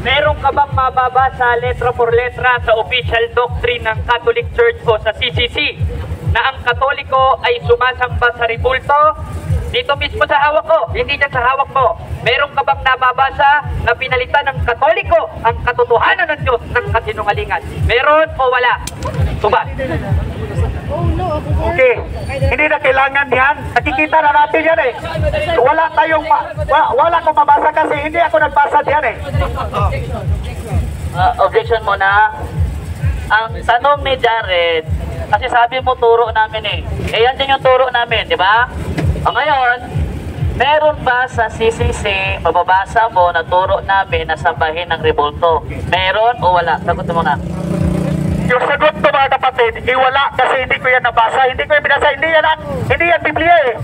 Meron ka bang mababasa letra por letra sa official doctrine ng Catholic Church o sa CCC na ang Katoliko ay sumasamba sa ribulto? Dito mismo sa hawak ko, hindi dyan sa hawak mo. Meron ka bang nababasa na pinalitan ng Katoliko ang katotohanan ng Diyos ng kasinungalingan? Meron o wala? Tubat. Okay, hindi na kailangan yan. Nakikita na natin yan eh. Wala akong mabasa kasi hindi ako nagbasa yan eh. Objection muna. Ang tanong ni Jared, kasi sabi mo turo namin eh. Eh yan din yung turo namin, di ba? O ngayon, meron ba sa CCC, mababasa mo na turo namin na sambahin ng ribulto? Meron o wala? Sagot mo na. Yung sagot ko mga kapatid, wala kasi hindi ko yan nabasa, hindi ko yan binasa, hindi yan Biblia eh.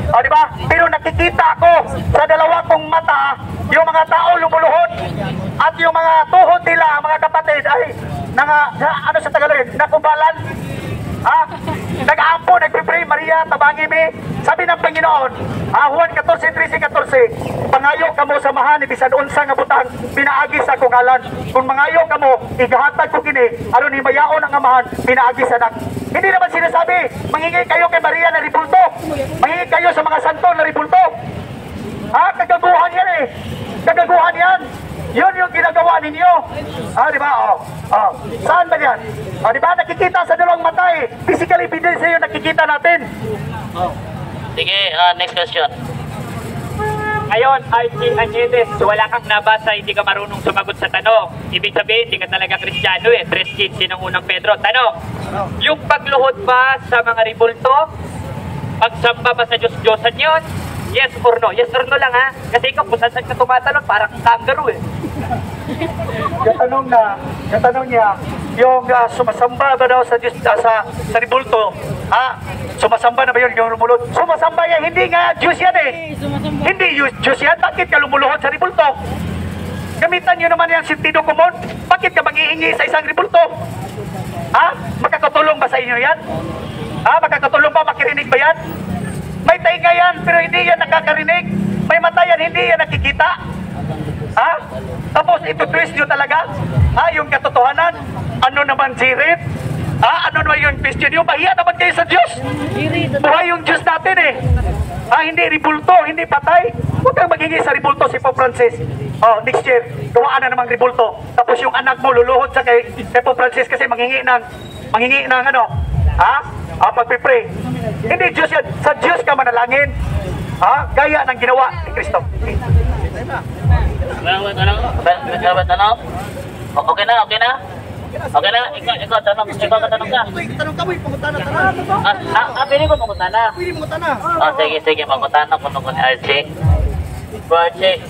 Di ba? Pero nakikita ko sa dalawa kong mata, yung mga tao lumuluhod at yung mga tuhod nila, mga kapatid, ay ano sa Tagalog, nakubalan. Nag-aampo, nagpipray, Maria, tabangi mi. Sabi ng Panginoon, Juan 14:13-14, pangayo kamo samahan ni bisan unsa nga butang pinaagi sa akong ngalan. Kung mangayo kamo, igahatag ko kini, aron ni mayaon ang amahan, pinaagi sa anak. Hindi naman sinasabi, mangingi kayo kay Maria na ribulto. Mangingi kayo sa mga santo na ribulto. Kagaguhan yan eh. Kagaguhan yan. Yun yung ginagawa ninyo. Di ba? Saan ba yan? Di ba? Nakikita sa dalawang mata eh. Physical evidence yung nakikita natin. Sige, next question. Ngayon, Archie Añedes, wala kang nabasa, hindi ka marunong sumagot sa tanong. Ibig sabihin, hindi ka talaga Kristiyano eh. 3:15 ng unang Pedro. Tanong, yung pagluhod ba sa mga ribulto? Pagsamba ba sa Diyos-Diyosan yun? Yes or no? Yes or no lang ha? Kasi ikaw kung saan ka tumatanong, parang kangaroo eh. Yung tanong niya, yung sumasamba ba daw sa Diyos, sa ribulto, sumasamba na ba yun yung lumulod? Sumasamba yan, hindi nga Diyos yan eh. Hindi Diyos yan, bakit ka lumuluhod sa ribulto? Gamitan nyo naman yan sentido komon. Bakit ka mag-iingi sa isang ribulto? Makakatulong ba sa inyo yan? Makakatulong ba, makirinig ba yan? May tainga yan, pero hindi yan nakakarinig. May mata yan, hindi yan nakikita. Tapos ito-twist nyo talaga. Yung katotohanan. Ano naman sirit? Ano naman yung question nyo? Mahiya naman kayo sa Diyos. Buhay yung Diyos natin eh. Hindi ribulto, hindi patay. Huwag kang maghingi sa ribulto si Pope Francis. Next year, gawaan na namang ribulto. Tapos yung anak mo luluhod sa kay Pope Francis kasi manghingi ng ano? Pagpipray. Hindi Diyos yan. Sa Diyos ka manalangin. Gaya ng ginawa ni Kristo. Okay na? Okay na? Ikaw tanong. Ikaw tanong ka. Tanong ka mo, pangutana na. Pili ko pangutana. Pili pangutana. Sige, pangutana ko nung ni Archie. Archie,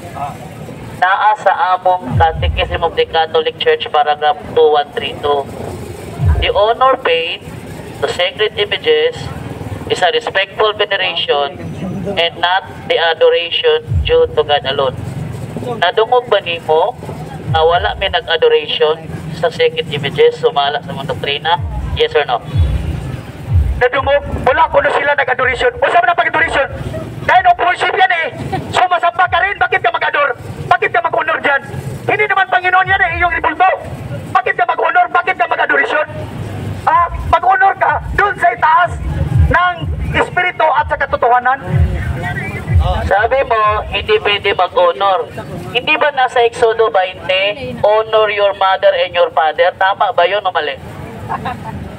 naa sa among Catechism of the Catholic Church, paragraph 2132. The honor paid to sacred images is a respectful veneration and not the adoration due to God alone. Nadungog ba nimo na wala may nag-adoration sa sacred images sumala sa mga doktrina? Yes or no? Nadungog? Wala ko na sila nag-adoration. O saan na pag-adoration? Dahil no worship yan eh. Sumasamba ka rin. Bakit ka mag-ador? Bakit ka mag-honor dyan? Hindi naman Panginoon yan eh, iyong ribulto. Bakit ka mag-honor? Bakit ka mag-adoration? Mag-honor ka dun sa itaas ng espiritu at sa katotohanan. Sabi mo, hindi pwede mag-honor. Hindi ba nasa Exodo 20, honor your mother and your father? Tama ba yun o mali?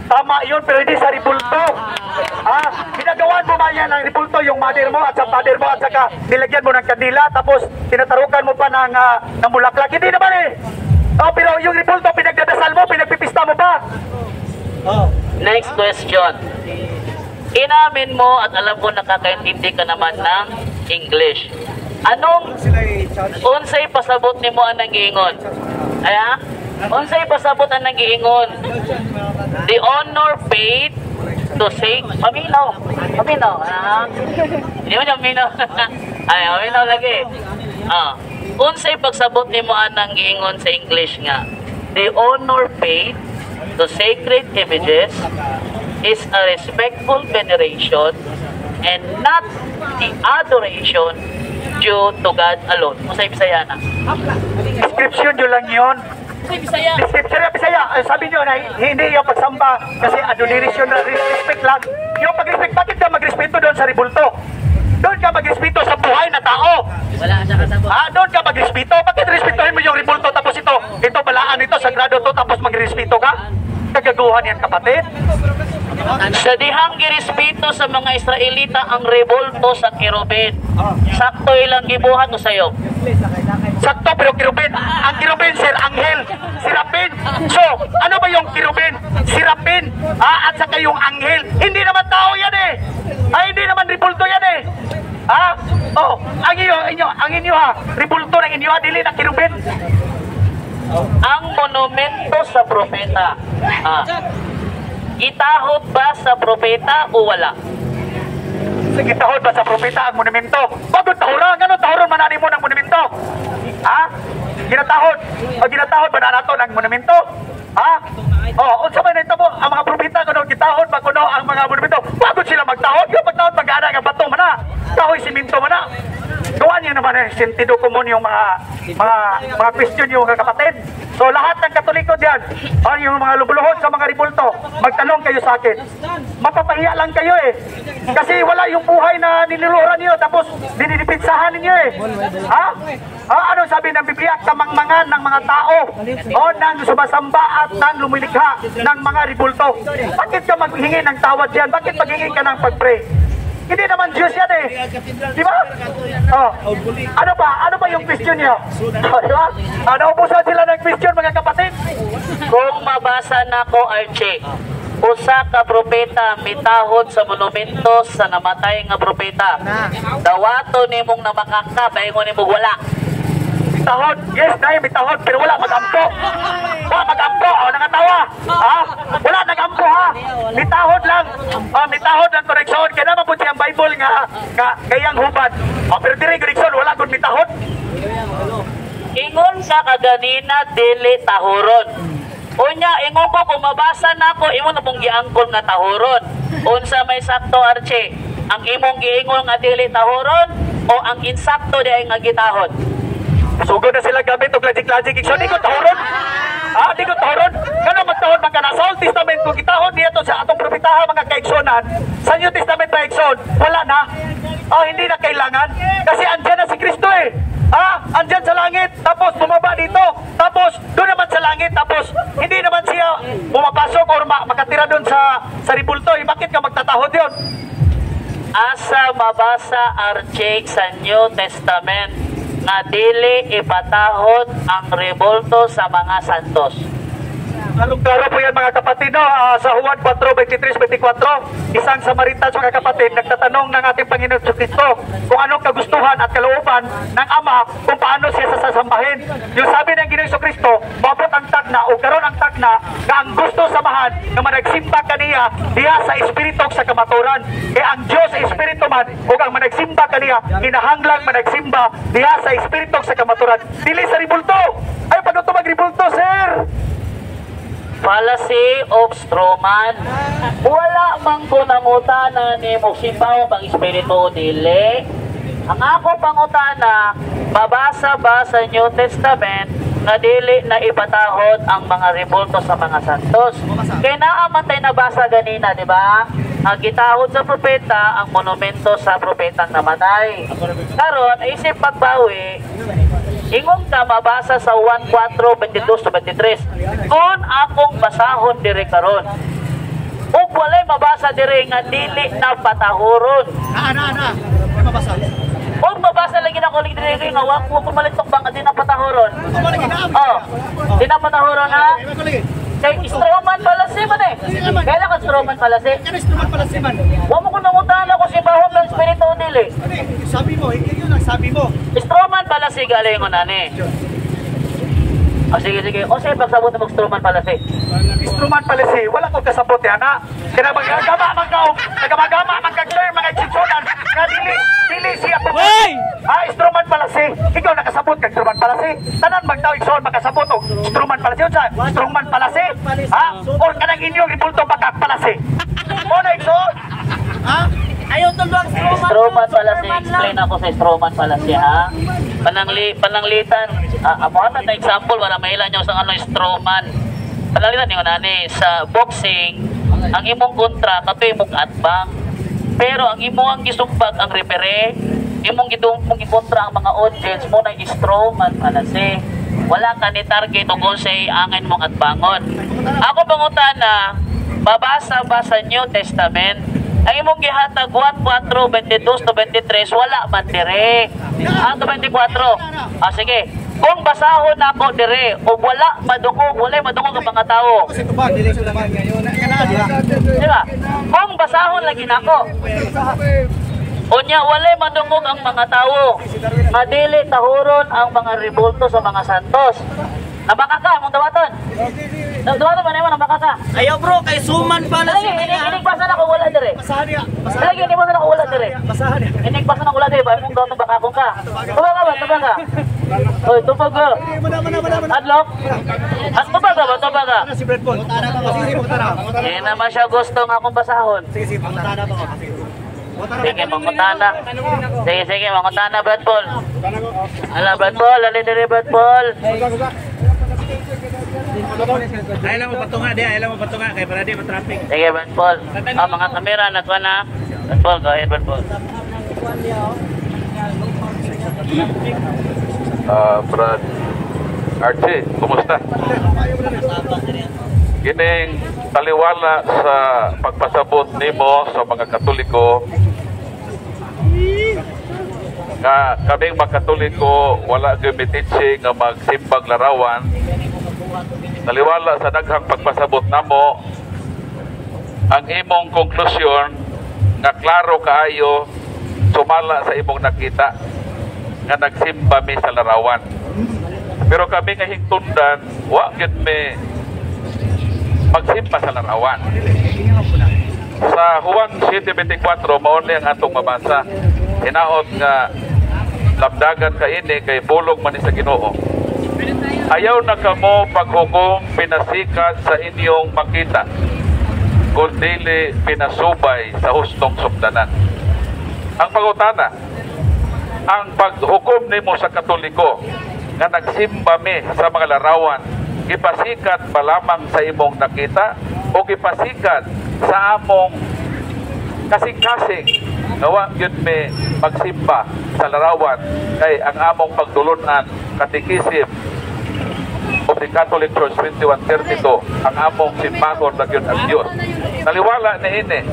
Tama yun, pero hindi sa ribulto. Ginagawan mo ba yan ng ribulto, yung mother mo at sa father mo at saka nilagyan mo ng kandila tapos tinatarukan mo pa ng bulaklak? Hindi naman eh. Pero yung ribulto, pinagdadasal mo, pinagpipista mo pa. Next question. Inamin mo at alam ko nakakaintindi ka naman ng English. Anong unsay pasabot nimo ang nangiingon? Unsay pasabot ang nangiingon? The honor paid to say paminaw. Hindi mo paminaw. Paminaw lagi. Unsay pagsabot nimo ang nangiingon sa English nga? The honor paid to sacred images is a respectful veneration and not the adoration due to God alone. Musay Bisaya na. Description nyo lang yun. Musay Bisaya. Description na Bisaya. Sabi nyo na hindi yung pagsamba kasi adoration na respect lang. Yung pag-respect, bakit ka magrespeto doon sa ribulto? Doon ka magrespeto sa buhay na tao. Wala siya kasabot. Doon ka magrespeto. Bakit respetuhin mo yung ribulto tapos ito balaan ito, sagrado to, tapos magrespeto ka? Kagaguhan yan, kapatid. Sa dihang girespeto sa mga Israelita ang revolto sa kirubin. Sakto ilang gibuhat o sayo. Sakto, pero kirubin. Ang kirubin, sir, anghel. Sirapin. So, ano ba yung kirubin? Sirapin. At saka yung anghel. Hindi naman tao yan eh. Hindi naman ribulto yan eh. Ang inyo ha. Ribulto ng inyo ha. Dili na kirubin. Ang monumento sa propeta. Itahod ba sa propeta o wala? Sige, tahod ba sa propeta ang monumento? Bagod tahuran. Ganun tahuran manani mo ng monumento? Ginatahod. O ginatahod ba na nato ng monumento? Unsa man ito mo, ang mga propeta kuno gitahod ba kuno ang mga monumento? Bagod sila magtahod. Yung magtahod mag-ana nga bato man na. Kahoy siminto man na. Gawa niyo naman sentido común yung mga question yung mga kapatid. So lahat ng Katoliko diyan, yung mga lubuluhod sa mga ribulto, magtanong kayo sa akin. Mapapahiya lang kayo eh. Kasi wala yung buhay na niluluhuran niyo tapos dinidipitsahan niyo eh. Ano sabi ng Biblia? Kamangmangan ng mga tao nang sumasamba at nang lumilikha ng mga ribulto. Bakit ka maghingi ng tawad diyan? Bakit maghingi ka ng pag-pray? Hindi naman Diyos yan eh. Di ba? Ano ba yung question niyo? Di ba? Naubusan sila ng question, mga kapatid. Kung mabasa na ko, Archie, usa ka propeta mitahod sa monumento sa namatay nga propeta. Dawato nimong namakaka, baingon nimong wala. Mitahod, yes, dahil mitahod, pero wala magampo. Wala magampo, nangatawa. Wala nagampo ha. Mitahod lang. Mitahod ang koreksyon. Kaya naman po siyang Bible nga gayang hubad. Pero diri koreksyon, wala kung mitahod. Ingon ka kaganina dili tahuron. Unya, ingon ko kung mabasa na ko, imo na pong giangkol nga tahuron. Unsa may sakto, Archie? Ang imong giingon nga dili tahuron o ang insakto di ay nga gitahod? Sugod na sila gamit og logic iksyon. Di ko tahuron. Di ko tahuron. Kano magtahod man ka na sa Old Testament kung gitahod niya to sa atong propetaha mga kaiksonan. Sa New Testament na ikson, wala na. Hindi na kailangan. Kasi andyan na si Kristo eh. Andyan sa langit. Tapos bumaba dito. Tapos doon naman sa langit. Tapos hindi naman siya bumapasok or makatira doon sa ribulto. Bakit ka magtatahod yun? Asa mabasa, Archie, sa New Testament nga dili ipatahod ang revolto sa mga santos. Klaro po yan mga kapatid, no? Sa Juan 4:23-24, isang Samaritan mga kapatid nagtatanong ng ating Panginoon Kristo kung anong kagustuhan at kalooban ng Ama kung paano siya sasambahin. Yung sabi ng Ginoong Kristo, mabot ang tagna o karon ang tagna na ang gusto samahan na managsimba kaniya diha sa espiritu sa kamaturan. Ang Diyos sa espiritu man o ang managsimba kaniya kinahanglang managsimba diha sa espiritu sa kamaturan. Dili sa ribulto. Ay, paano ito magribulto, sir? Fallacy of Stroman. Wala man ko nangutana ni Moksimbaw pang espiritu dili. Ang ako pangutana, mabasa ba sa New Testament na dili na ipatahod ang mga ribulto sa mga santos? Kaya naaman tayo nabasa ganina, di ba? Ang gitahod sa propeta, ang monumento sa propetang namatay. Karon, isip pagbawi, ingon ka mabasa sa 1:4:22-23. Kung akong basahon diri karon. Ug walay mabasa diri nga dili na patahuron. Mabasa. Ug mabasa lagi na ko diri nga wa ko malitok bang di na patahuron. Di na patahuron ha. Kay Stroman palasi man eh. Kailan ka Stroman palasi? Stroman palasi man. Wa mo ko nangutan ako si bahon ng espiritu dili. Sabi mo, yun ang sabi mo. Stroman palasi galingon ani. Sige. O sige, pagsabot mo Stroman palasi. Stroman palasi, wala ko kasabot yan ha. Kaya magagama man kag-learn mga eksipsonan nga dili siya po. Stroman palasi, ikaw nakasabot kag Stroman palasi. Tanan magtao ikson makasabot og Stroman palasi. Unsa? Stroman palasi? Or kanang inyong ribulto pagkak palasi. Mo na ikson? Ayaw tulong Stroman Stroman fallacy, explain ako sa Stroman fallacy, ha? Pananglitan, amo na example, wala mailan nyo sa ano Stroman. Pananglitan yung nani, sa boxing, ang imong kontra, kato imong atbang. Pero ang imong gisumpag ang referee, imong gikontra ang mga audience mo na Stroman fallacy. Wala ka ni target o kung say angin mong atbangon. Ako pangutana, babasa ba sa New Testament? Ang imong gihatag 1:4:22-23 wala man dire. Ang 24. Sige. Kung basahon nako dire o wala madungog ang mga tao. Diba? Kung basahon lagi nako. Unya walay madungog ang mga tao. Madili tahuron ang mga rebulto sa mga santos. Nabaka ka mong dawaton. Dawaton man naman nabaka ka. Ayaw bro, kay suman pala Lagi inigbasa na ko wala dire. Basahan niya. Lagi ini mo na ko wala dire. Basahan niya. Inigbasa na ko wala dire ba mong dawaton baka kung ka. Tubag ka. Oy, tubag ka. Adlock. At tubag ka. Si Brad Paul. Sige, mutara. Hindi naman siya gusto nga akong basahon. Sige, mutara ba ko? Sige, mangutana. Sige, mangutana, Brad Paul. Ala, Brad Paul, alin Brad Paul. Ayaw mo patunga, kaya para di matraffic. Sige, Brad Paul. Mga kamera, natuwa na. Brad Paul, go ahead, Brad Paul. Brad Archie, kumusta? Gining taliwala sa pagpasabot nimo sa mga Katoliko nga kaming mga Katoliko wala gamitinsi nga magsimbang larawan. Taliwala sa daghang pagpasabot namo ang imong konklusyon nga klaro kaayo sumala sa imong nakita nga nagsimba mi sa larawan. Pero kami nga hingtundan wa gyud mi magsimba sa larawan. Sa Juan 7:24 mao ni ang atong mabasa. Hinaot nga labdagan kaini kay bulog man ni sa Ginoo. Ayaw na kamo paghukom pinasikat sa inyong makita, kundi pinasubay sa hustong sukdanan. Ang pangutana, ang paghukom nimo sa Katoliko nga nagsimba mi sa mga larawan, gipasikat ba lamang sa imong nakita o gipasikat sa among kasing-kasing nawa yun may magsimba sa larawan kay ang among pagdulunan katikisim of the Catholic Church 2132 ang among simbagon na yun ang Diyos. Naliwala na ini.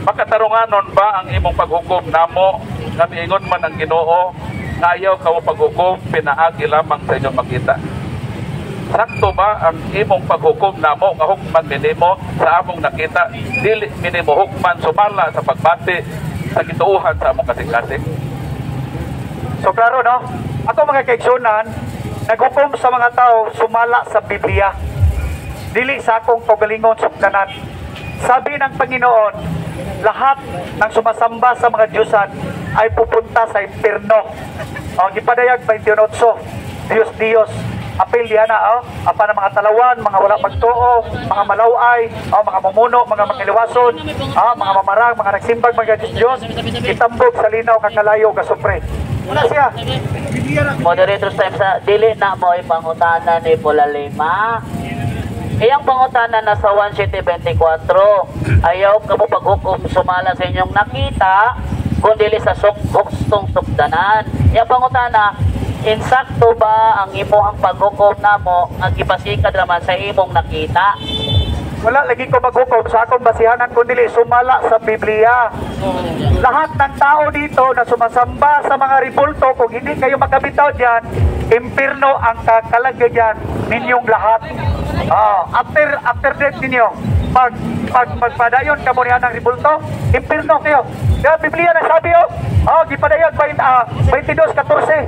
Makatarunganon ba ang imong paghukom namo nga miingon man ang Ginoo na ayaw ka mo paghukom pinaagi lamang sa inyong makita? Sakto ba ang imong paghukom namo nga hukman minimo sa among nakita dili minimo hukman sumala sa pagbati sa gituuhan sa among kasing-kasing? So klaro no, ato mga kaigsunan, naghukom sa mga tao sumala sa Biblia, dili sa akong pagalingon sukdanan. Sabi ng Panginoon, lahat ng sumasamba sa mga Diyosan ay pupunta sa impierno. Ang gipadayag 28, Diyos apel diana apa ng mga talawan, mga wala pagtuo, mga malaway, mga mamuno, mga mangliwason, mga mamarang, mga nagsimbag, mga Diyos, itambog sa linaw kakalayo kasupre. Wala siya. Moderator's time sa dili na mo ipangutana ni Polalima. Iyang pangutana na sa 1:24, ayaw ka mo paghukom sumala sa inyong nakita, kundi sa hustong sukdanan. Iyang pangutana, insakto ba ang imong paghukom namo nga gipasikat naman sa imong nakita? Wala lagi ko maghukom sa akong basihanan kundi sumala sa Biblia. Lahat ng tao dito na sumasamba sa mga ribulto, kung hindi kayo makabitaw diyan, impierno ang kakalagayan ninyong lahat. After death ninyo, pag magpadayon kamo niya ng ribulto, impierno kayo. Kaya Biblia nagsabi gipadayag 22:14.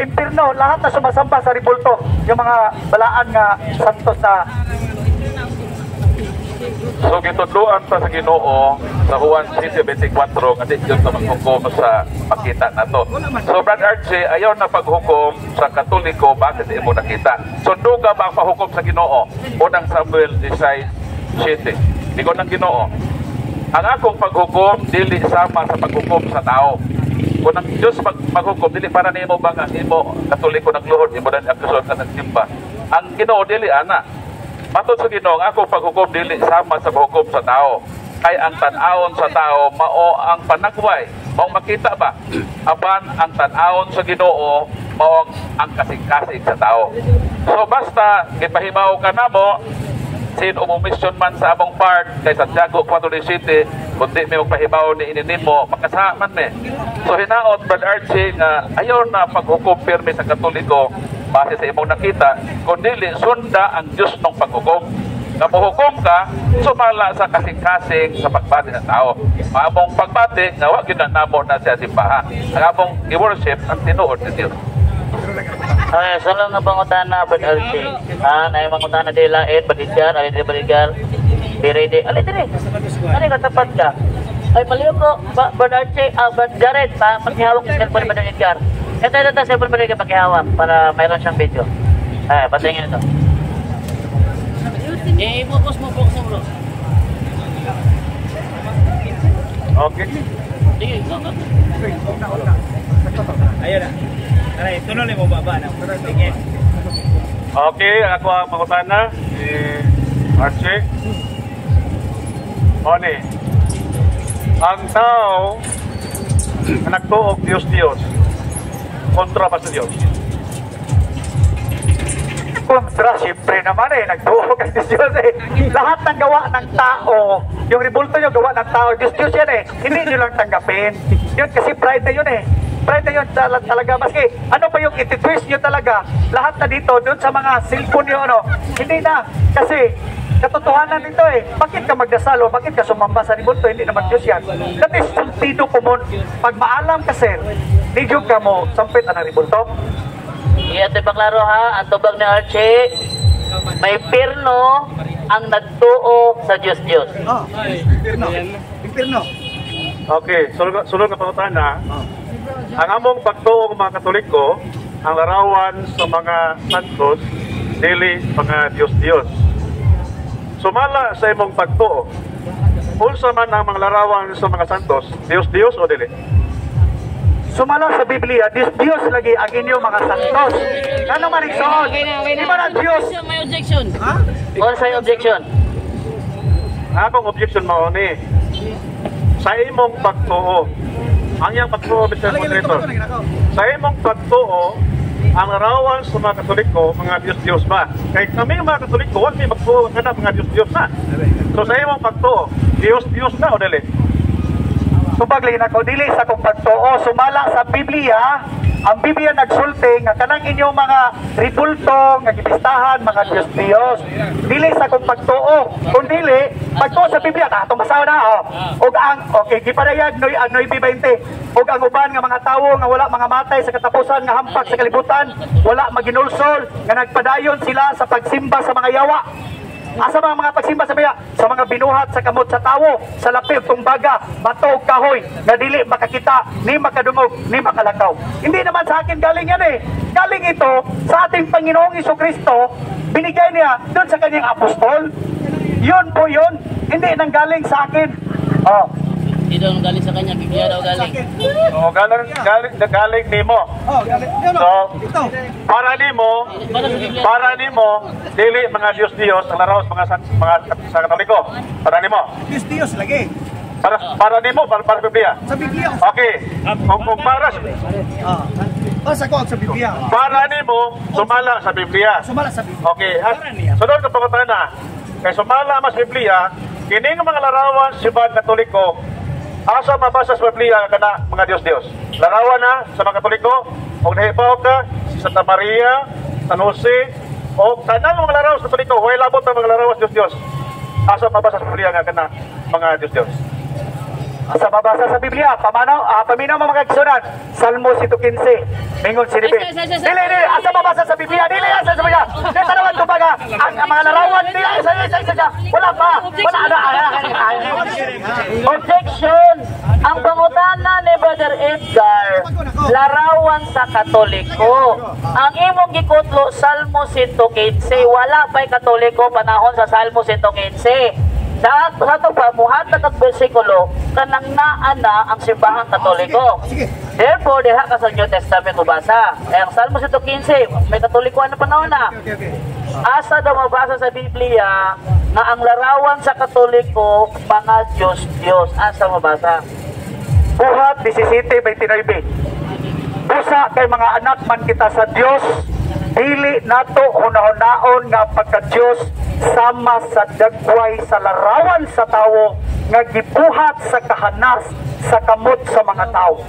Impierno, lahat na sumasamba sa ribulto, yung mga balaan nga santos na. So gitudluan pa sa Ginoo sa Juan 7:24 nga di Diyos na maghukom sa makita nato. So Brad Archie, ayaw na paghukom sa Katoliko bakit imo nakita. Sunduga ba ang pahukom sa Ginoo? Unang Samuel 16:7. Digon ng Ginoo, ang akong paghukom dili sama sa paghukom sa tao. Kung ang Diyos maghukom dili para nimo bang ang imo Katoliko nagluhod imo dan akusyon ka nagsimba. Ang Ginoo dili ana. Matod sa Ginoo ang akong paghukom dili sama sa paghukom sa tao. Kay ang tan-awon sa tao mao ang panagway. Mao makita ba? Aban ang tan-awon sa Ginoo mao ang kasing-kasing sa tao. So basta gipahibaw ka namo sin umumisyon man sa among part kay Santiago Cotabato City kundi may magpahibaw ni ininimo makasaman me. So hinaot Brother Archie nga ayaw na paghukom pirmi sa Katoliko base sa imong nakita kundi sunda ang Dios ng paghukom. Namuhukom ka, sumala sa kasing-kasing sa pagbati ng tao. Maamong pagbati, nga wag ginanamo na siya simbahan. Ang among i-worship ang tinuod ni Diyos. Okay, so lang nga pangutana, Brother Archie. Na yung pangutana din lain, Badigar, alin din Badigar, Birede, alin din Ano yung katapat ka? Ay, maliw ko, Brother Archie, Brother Jared, paghihawak yung cellphone ni Brother Edgar. Ito cellphone ni Brother Edgar paghihawak para mayroon siyang video. Ay, patingin ito. Focus mo, bro. Okay. Sige, go. Ayun na. Aray, tunol mo baba na. Sige. Okay, ako ang pangutana si Archie. Oni. Ang tao na nagtuog Diyos kontra pa sa Diyos. Kontra, siyempre naman nagtuog ang Diyos Lahat ng gawa ng tao, yung rebulto yung gawa ng tao, Diyos yan Hindi nyo lang tanggapin. Yun kasi pride na yun Pride na yun talaga. Maski, ano pa yung iti-twist nyo talaga, lahat na dito, doon sa mga cellphone nyo, hindi na. Kasi, katotohanan nito Bakit ka magdasal o bakit ka sumamba sa rebulto? Hindi naman Diyos yan. That is sentido common. Pag maalam ka, sir, nijog ka mo, sampit ang rebulto. Iya, ito paklaro ha, ang tubag ni Archie, may pirno ang nagtuo sa Diyos. Pirno. Okay, sulod na pangutana. Ang among pagtuo ng mga Katoliko, ang larawan sa mga santos, dili mga Diyos. Sumala sa imong pagtuo, unsa man ang mga larawan sa mga santos, Diyos o dili? Sumala sa Biblia, Diyos lagi ang inyong mga santos. Ano man igsoon? Di ba na Diyos? May objection. Ha? Ano sa'yo objection? Akong objection mo ni sa imong pagtuo. Ang iyang pagtuo, Mr. Moderator. Sa imong pagtuo, ang larawan sa mga Katoliko, mga Diyos ba? Kaya kami mga Katoliko, huwag may magtuo ka na mga Diyos na. So sa imong pagtuo, Diyos na o dili? Subaglin ako, dili sa kong pagtuo, sumala sa Biblia, ang Biblia nagsulti nga kanang inyong mga rebulto, nga gipistahan, mga Diyos. Dili sa kong pagtuo, kung dili, pagtuo sa Biblia, katong basaw na, og ang, okay, giparayag, Noy 20, og ang uban nga mga tawo, nga wala mga matay sa katapusan, nga hampak sa kalibutan, wala maginulsol, nga nagpadayon sila sa pagsimba sa mga yawa. Asa mga pagsimba sa baya? Sa mga binuhat sa kamot sa tawo, sa lapil, tumbaga, bato, kahoy, nga dili makakita, ni makadungog, ni makalakaw. Hindi naman sa akin galing yan Galing ito sa ating Panginoong Jesucristo, binigay niya doon sa kanyang apostol. Yun po yun, hindi nang galing sa akin. Hindi daw galing sa kanya, Biblia daw galing. Galing nimo. So, para nimo, dili mga Diyos ang laraw sa mga sa Katoliko. Para nimo. Diyos lagi. Para nimo, para Biblia. Sa Biblia. Okay. Kung Basta ko sa Biblia. Para nimo, sumala sa Biblia. Sumala sa Biblia. Okay. Sunod na pagkataon na. Kaya sumala mas Biblia, kining mga larawan sa mga Katoliko, asa mabasa sa Biblia kana mga Diyos. Larawan na sa mga Katoliko, og nahibaw ka sa Santa Maria, San Jose, o tanang mga larawan sa Katoliko, way labot ang mga larawan sa Diyos. Asa mabasa sa Biblia nga kana mga Diyos. Asa mabasa sa Biblia, paminaw mga kagsunan, Salmo 115, mingon sinibi. Dili, asa mabasa sa Biblia, dili asa sa Biblia. Kaya tanawan ko baga, ang mga larawan, dili isa, wala pa, wala na. Objection! Ang pangutana ni Brother Edgar, larawan sa Katoliko. Ang imong gikutlo, Salmo 115, wala pa'y Katoliko panahon sa Salmo 115. Sa ato pa, muhatag ang bersikulo, kanang naana ang simbahang katoliko. Therefore, diha ka sa New Testament ubasa. Ang Salmo 115, may katolikuan na panahon na. Asa daw mabasa sa Biblia na ang larawan sa katoliko, mga Diyos. Asa mabasa? Buhat 17:29. Busa kay mga anak man kita sa Dios, dili nato hunahon-naon nga pagka-Dios sama sa dagway sa larawan sa tawo nga gibuhat sa kahanas sa kamot sa mga tawo.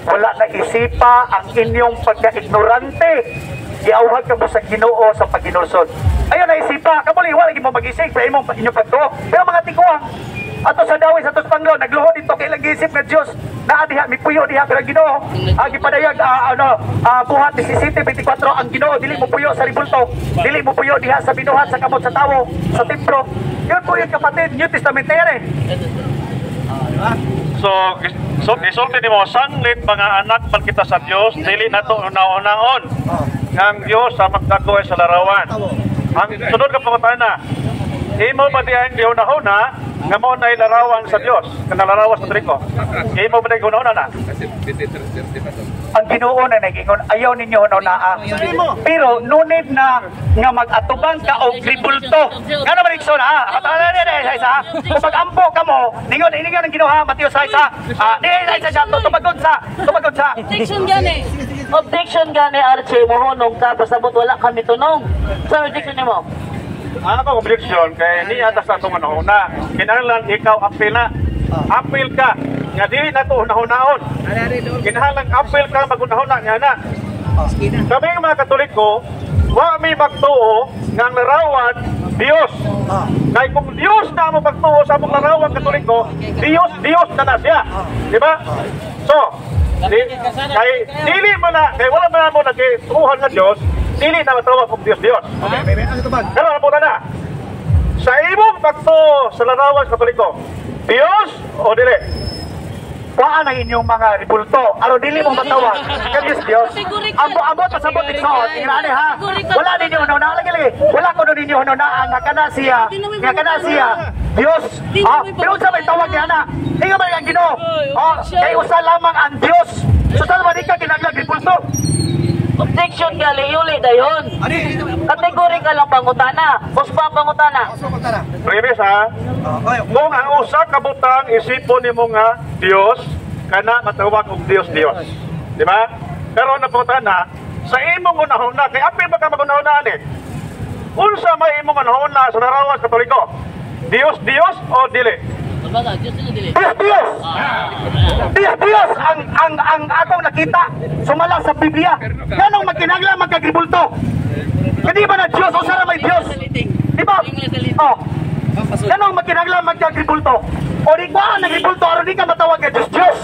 Wala na isipa ang inyong pagka-ignorante. Giawhag ka mo sa Ginoo sa paginulsod. Ayon na isipa, kamuli wala gi mo mag-isig sa imong inyong pagtuo. Pero mga tiguang ato sa dawis ato sa panglo nagluhod dito kay lang giisip nga Dios naa diha mipuyo diha pero Ginoo agi padayag buhat 17:24 ang Ginoo dili mo puyo sa ribulto, dili mo puyo diha sa binuhat sa kamot sa tawo sa templo. Yun po yung kapatid New Testament yan So isulti nimo sanglit mga anak man kita sa Dios, dili nato una-unaon nga ang Dios sa magdagway sa larawan. Ang sunod ka pangutana, imo ba diyan di una-una nga mo na larawan sa Dios, kana larawan sa triko? Imo ba diyan una-una na? Ang Ginoo na nagingon ayaw ninyo na pero nunid na nga mag-atubang ka og ribulto nga naman ikso na kung mag-ampo ka mo ningon ang Ginoo ha Mateo 6 tumagon sa Objection gani Archie, mohonong ka pasabot wala kami tunong. Sa objection nimo? Ano ba objection kay ni atas sa atong una? Kinahanglan ikaw apil na. Apil ka nga dili nato una-unaon. Kinahanglan apil ka magunahuna nya na. Kami mga Katoliko, wa mi magtuo nga ang larawan Dios. Kay kung Dios na mo pagtuo sa among larawan Katoliko, Dios na siya. Di ba? So, kay dili mo na, kay wala man mo nagtuuhan nga Dios, dili na matawag kung Dios. Pero ano po na? Sa imong pagtuo sa larawan Katoliko, Dios o dili? Waan ang inyong mga ribulto. Aro dili mo matawag. Dios. Ambo pasabot iksoon. Ingani ha. Wala ninyo una lagi. Wala ko ninyo una nga kana siya. Dios. Pero sa may tawag niya na. Ingon man ang Ginoo. Kay usa lamang ang Dios. So saan ba di ka kinaglag ribulto? Objection ka, liuli dayon. Kategori ka lang pangutana. Kuspa pangutana. Premis ha, kung ang usa ka butang isipon nimo nga Dios, kana matawag og Dios. Di ba? Pero naputana, sa imong unahuna, kay apil ba ka magunahuna ani? Unsa may imong unahuna sa larawan Katoliko? Dios o dili? Dios ang akong nakita sumala sa Biblia. Ganong magkinagla magkagribulto. Hindi ba na Diyos o sara may Diyos? Di ba? Ganong magkinagla magkagribulto. O di ba ang nagribulto aron di ka matawag nga Diyos.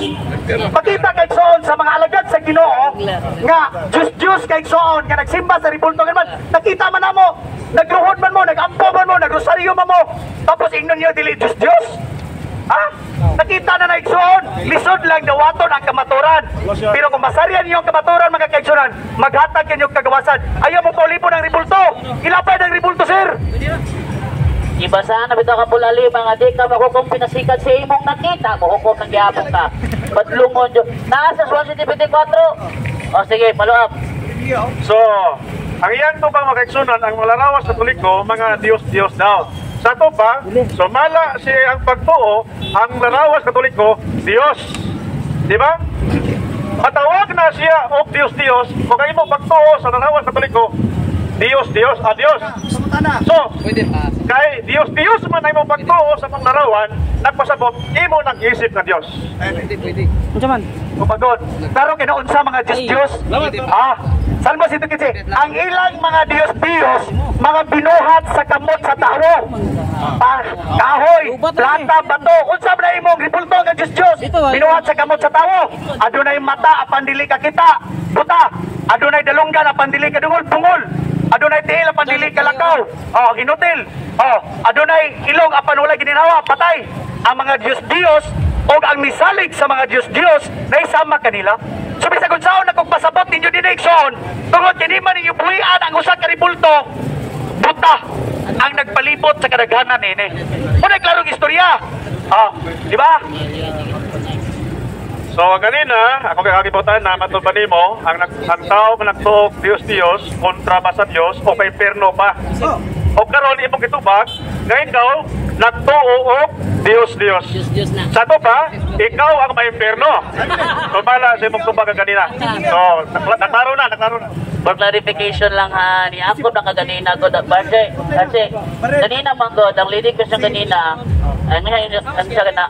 Pakita kay Soon sa mga alagad sa Ginoo nga Diyos kay Soon nga nagsimba sa ribulto ganman. Nakita man namo, nagruhod man mo, nagampo man mo, nagrosaryo man mo. Tapos ingnon niyo dili Diyos. Nakita na naigsoon, lisod lang dawaton ang kamaturan. Pero kung masaryan niyo ang kamaturan mga kaigsunan, maghatag kayo kagawasan. Ayaw mo paulipon ng ribulto. Ilapay ng ribulto, sir. Ibasahan na bitaw ka bulali mga di ka mahukom pinasikat sa imong nakita, mahukom ng gihapon ka. Badlungon Diyos. Nasa 1:24. O sige, follow up. So, ang iyan to bang makaigsunan, ang malarawas sa Katoliko, mga Dios daw. Sa to pa, sumala siya ang pagtuo, ang larawas Katoliko, Dios. Di ba? Matawag na siya o Dios. Kung kayo mo pagtuo sa larawas Katoliko, Dios. So, kay Dios man ay mo pagtuo sa mga larawan, nagpasabot, imo nag-isip na Dios. Pwede. Kumagod. Pero kinaunsa mga Diyos. Salmo 115. Ang ilang mga Diyos, mga binuhat sa kamot sa tao. Kahoy, plata, bato. Unsa na imong ribulto nga Diyos. Binuhat sa kamot sa tao. Adunay mata apan dili ka kita. Buta. Adunay dalunggan apan dili ka dungol, bungol. Adunay tiil apan dili ka lakaw. Inutil. Adunay ilong apan wala gininawa, patay. Ang mga Diyos o ang misalig sa mga Diyos na isama kanila. So bisag kung saan nagpasabot ninyo dinigson, tungod kini man ninyo buhian ang usa ka ribulto, buta. ang nagpalibot sa kadaghanan ini. Kung naglarong istorya. Di ba? So kanina, ako kagibutan na matulban nimo ang tao nga nagtuog Dios kontra ba sa Dios o kay perno pa. O karon imong gitubag nga ikaw nagtuo og Dios. Sa to pa, ikaw ang maimperno. So bala sa imong tubag kanina. So naklaro na. For clarification lang ha, ni ako na kaganina ko da Barjay. Kasi kanina man ko, ang lidig ko siya kanina,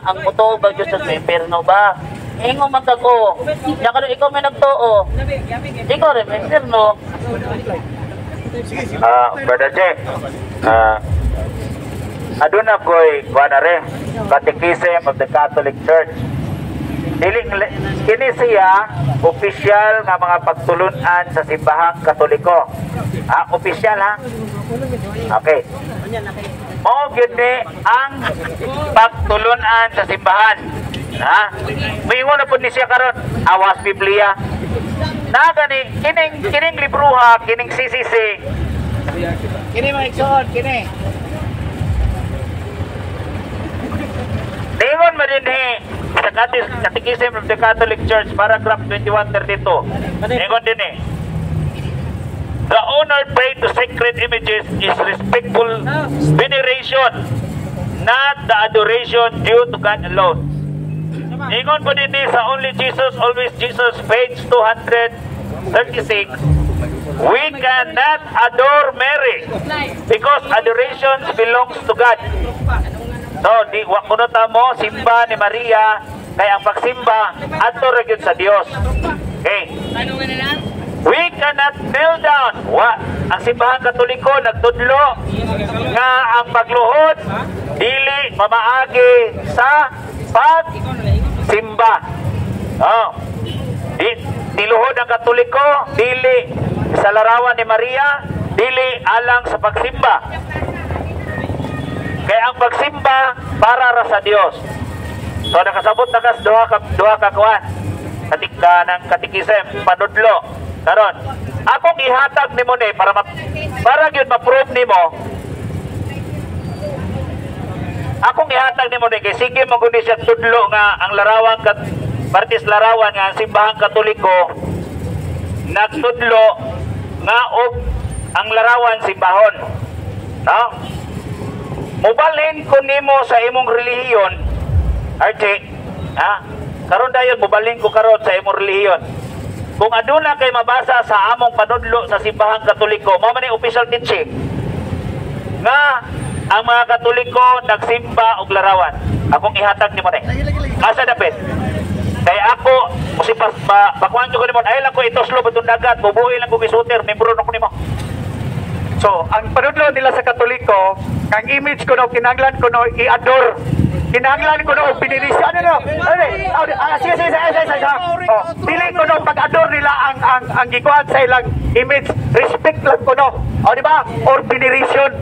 ang muto ba Diyos sa imperno ba? Ingo magkago. Ya kano ikaw may nagtuo. Ikaw rin may imperno. Brother Che, aduna ko'y kuanare, Catechism of the Catholic Church. Kini siya opisyal nga mga pagtulunan sa simbahang Katoliko. Opisyal ha? Okay. O gini ang pagtulunan sa simbahan. Mayingon na po ni siya karon, awas Biblia. Na gani, kining libruha, kining CCC. Kini mga iksoon, kini. Ningon marinhi sa Catechism of the Catholic Church, paragraph 2132. Ningon din the honor paid to sacred images is respectful veneration, not the adoration due to God alone. Ningon po din sa Only Jesus, Always Jesus, page 236. We cannot adore Mary because adoration belongs to God. So, di wakunota mo simba ni Maria kay ang pagsimba adto ra gyud sa Dios. Okay. We cannot kneel down. Ang simbahan Katoliko nagtudlo nga ang pagluhod dili mamaagi sa pagsimba. Niluhod ang Katoliko dili sa larawan ni Maria, dili alang sa pagsimba. Kaya ang pagsimba para ra sa Dios. So nakasabot na kas duha ka kuan. Katika ng Catechism panudlo. Karon, akong ihatag nimo ni para gyud ma-prove nimo. Akong ihatag nimo ni kay sige mo guni siya tudlo nga ang larawan partis larawan nga ang simbahang Katoliko nagtudlo nga og ang larawan simbahon. No? Mubalhin ko nimo sa imong relihiyon, Archie, karon dayon mubalhin ko karon sa imong relihiyon. Kung aduna kay mabasa sa among panudlo sa simbahang Katoliko, mao man ni official teaching nga ang mga Katoliko nagsimba og larawan. Akong ihatag nimo ni. Asa dapit? Kay ako musipas bakuan ko nimo, ay lang ko itoslo batong dagat, bubuhi lang ko gisuter, membro nako nimo. So, ang panudlo nila sa Katoliko, ang image ko no, kinahanglan ko no, i-adore. Kinahanglan ko no, biniris. Sige. Pili ko no, pag-adore nila ang gikuhan sa ilang image, respect lang ko no. Di ba? Or veneration.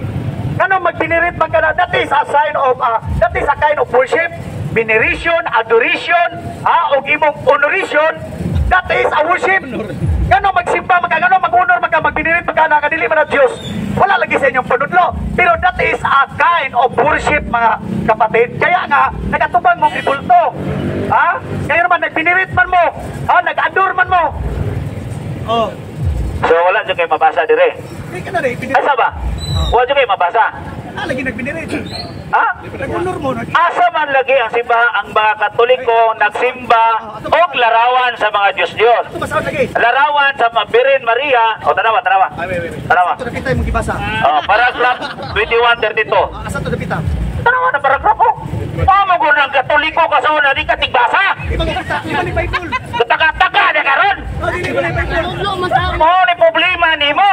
Ngano magbinirit man ka na, that is a sign of, that is a kind of worship. Veneration, adoration, o imong honoration, that is a worship. Ngano magsimba, ngano mag-honor, magbinirit, nakadili man ang Diyos. Wala lagi sa inyong panudlo. Pero that is a kind of worship, mga kapatid. Kaya nga, nagatubang mong ibulto. Kaya naman, nagbinirit man mo. Nag-adore man mo. So, wala dyan kayo mabasa dire. Asa ba? Wala dyan kayo mabasa. Lagi nagbinirit. Nag-honor mo. Asa man lagi ang mga Katoliko nagsimba o larawan sa mga Diyos-Diyos. Larawan sa Birhen Maria. Tanawa. Ito na kita yung magibasa. Paragraph 2132. Asa ito na kita? Tanawa na paragraph ko. Pamago ng Katoliko kasi na di ka tigbasa. Ibang kita, iba ni Bible. Taka na karon. Hindi ba ni Bible? Mo ni problema nimo.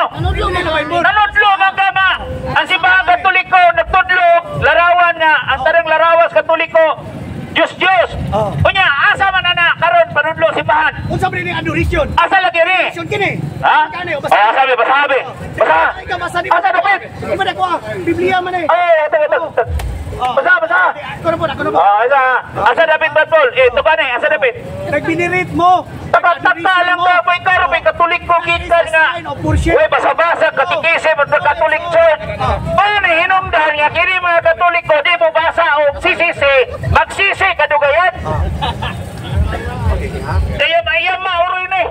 Nanudlo man ka ma. Ang simbahan Katoliko nagtudlo larawan nga ang tarang larawas Katoliko Diyos. Unya asa man ana karon panudlo simbahan. Unsa man ni adoration? Asa lagi ri? Adoration kini. Sabi. Basa. Asa dapat? Iba na ko Biblia man eh. Basa. Kuno po. Asa dapat Paul? Ito ba ni? Asa dapat? Nagbinirit mo. Taka lang ko pa ikaw may Katoliko kita nga. Uy, basa-basa Catechism of the Catholic Church. Ano Kinahanglan nga kini mga Katoliko di mo basa og sisisi, magsisi kadugayan. Kaya mayam mauroy ni.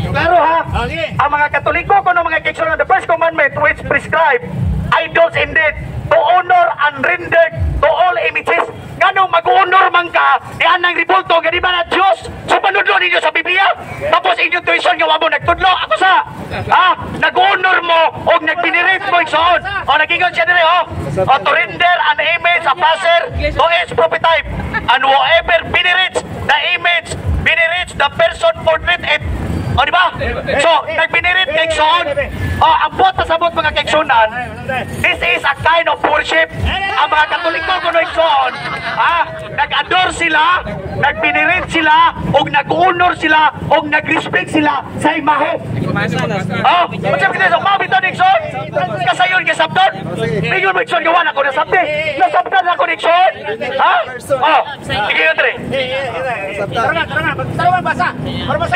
Klaro ha? Ang mga Katoliko kuno mga keksyon ng the first commandment which prescribe idols indeed to honor and render to all images. Ganong mag-honor man ka ni anang ribulto gani ba na Dios? So panudlo ninyo sa Biblia. Tapos inyong tuition nga wa mo nagtudlo. Ako sa nag-honor mo og nagbinirit mo igsoon. O nagingon siya dire o to render an image a passer to its prototype and whoever binirits the image binirits the person portrait it. O di ba? So nagbinirit kay igsoon. Ang buot sa buot mga kaigsunan, this is a kind of worship. Ang mga Katoliko kuno igsoon, nag-adore sila, nagbinirit sila, og nag-honor sila, og nag-respect sila sa imahe. Macam kita sa mga bito igsoon, kasayon kasabdon. Ngayon mo igsoon gawan ako nasabdi. Nasabdan ako igsoon. Sige yun tre. Sige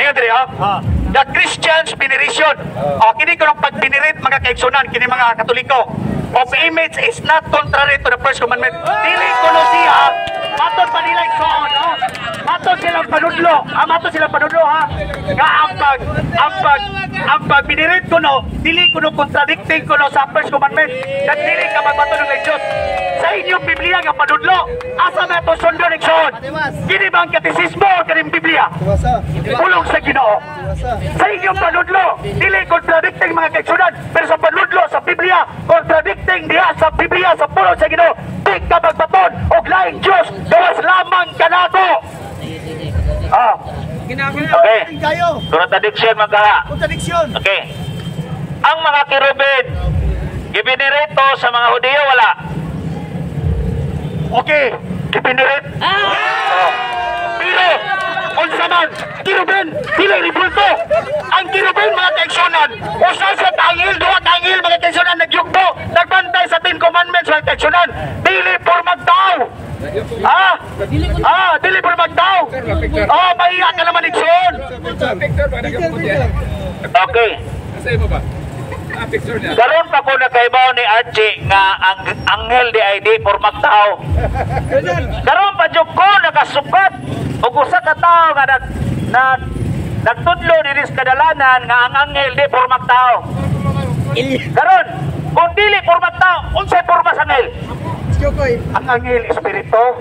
yun tre the Christian's veneration. Kini ko ng pagbinirit mga kaigsunan, kini mga Katoliko. Of image is not contrary to the first commandment. Dili ko no siya, matod pa nila igsoon. Matod silang panudlo. Matod silang panudlo ha. Nga ang pagbinirit ko no, dili ko no contradicting ko no sa first commandment. Dili ka magmatulog ng Diyos. Sa inyong Biblia nga panudlo, asa na ito sundo ng igsoon. Kini ba ang katisismo o kaning Biblia? Pulong sa Ginoo. Sa inyong panudlo, dili contradicting mga kaigsunan, pero sa panudlo sa Biblia, contradicting diha sa Biblia sa pulong sa Ginoo. Di ka magbaton og laing Dios, gawas lamang kanako. Okay. Contradiction magkara. Okay. Ang mga kirubin, ibinirito sa mga Hudiyo wala. Okay, ibinirit. Pero unsa man kirubin dili ribulto. Ang kirubin mga kaigsunan, usa sa tangil, duha tangil mga kaigsunan nagyugbo, nagbantay sa 10 commandments mga kaigsunan. Dili por magtao. Dili por magtao. Maiya ka naman igsoon. Okay. Karon pa ko nakaibaw ni Archie nga ang anghel di ay di por magtao. Karon pa jud ko nakasukat og usa ka tawo nga nagtudlo diri sa kadalanan nga ang anghel di por magtao. Karon kung dili por magtao, unsay porma sa anghel? Ang anghel espiritu.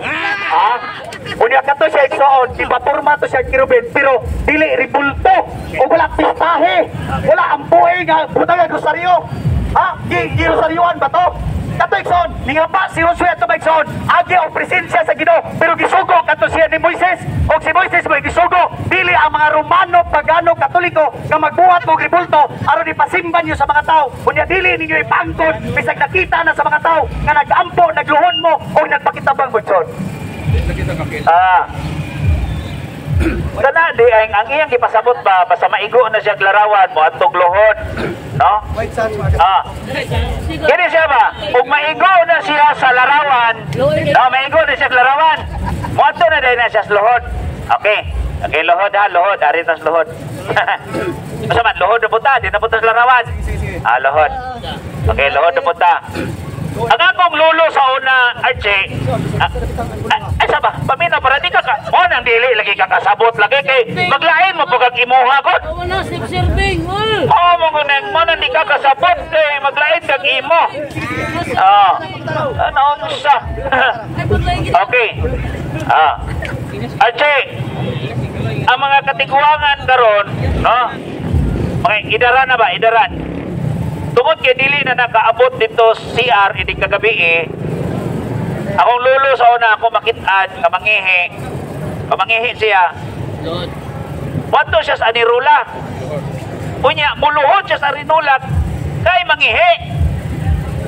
Unya kato siya igsoon, ipaporma to siya kirubin, pero dili ribulto o wala pistahe, wala ang buhay nga butang ang rosaryo. Girosaryoan ba to? Kato igsoon, ningapa si Josue ato ba igsoon, agi o presensya sa Ginoo, pero gisugo kato siya ni Moises, o si Moises mo gisugo, dili ang mga Romano, Pagano, Katoliko nga magbuhat mo ribulto aron ipasimban niyo sa mga tao. Unya dili ninyo ipangkon bisag nakita na sa mga tao nga nagampo, nagluhon mo o nagpakitabang gudson. Kana di ang iyang ipasabot ba basta maigo na siya larawan mo at tuglohon, no? Kini siya ba ug maigo na siya sa larawan, maigo na siya sa larawan, mo ato na dai na siya sa lohod. Okay, lohod lohod, ari tas lohod. Basta man lohod na puta, di na puta sa larawan. Lohod. Okay, lohod na puta. Ang akong lulo sa una, Archie, ay saba, pamina para di ka mo nang dili lagi ka kasabot lagi kay maglain mo pag imuha ko. Mo nang di ka kasabot kay maglain kag imo. Ano sa? Okay. Archie, ang mga katiguangan karon, no? Okay, idaran na ba? Idaran. Tungod kay dili na nakaabot dito CR ini kagabi akong lulo sa una ako makit-an kamangihi siya. Wato siya sa anirula. Unya muluhod siya sa rinula kay mangihi.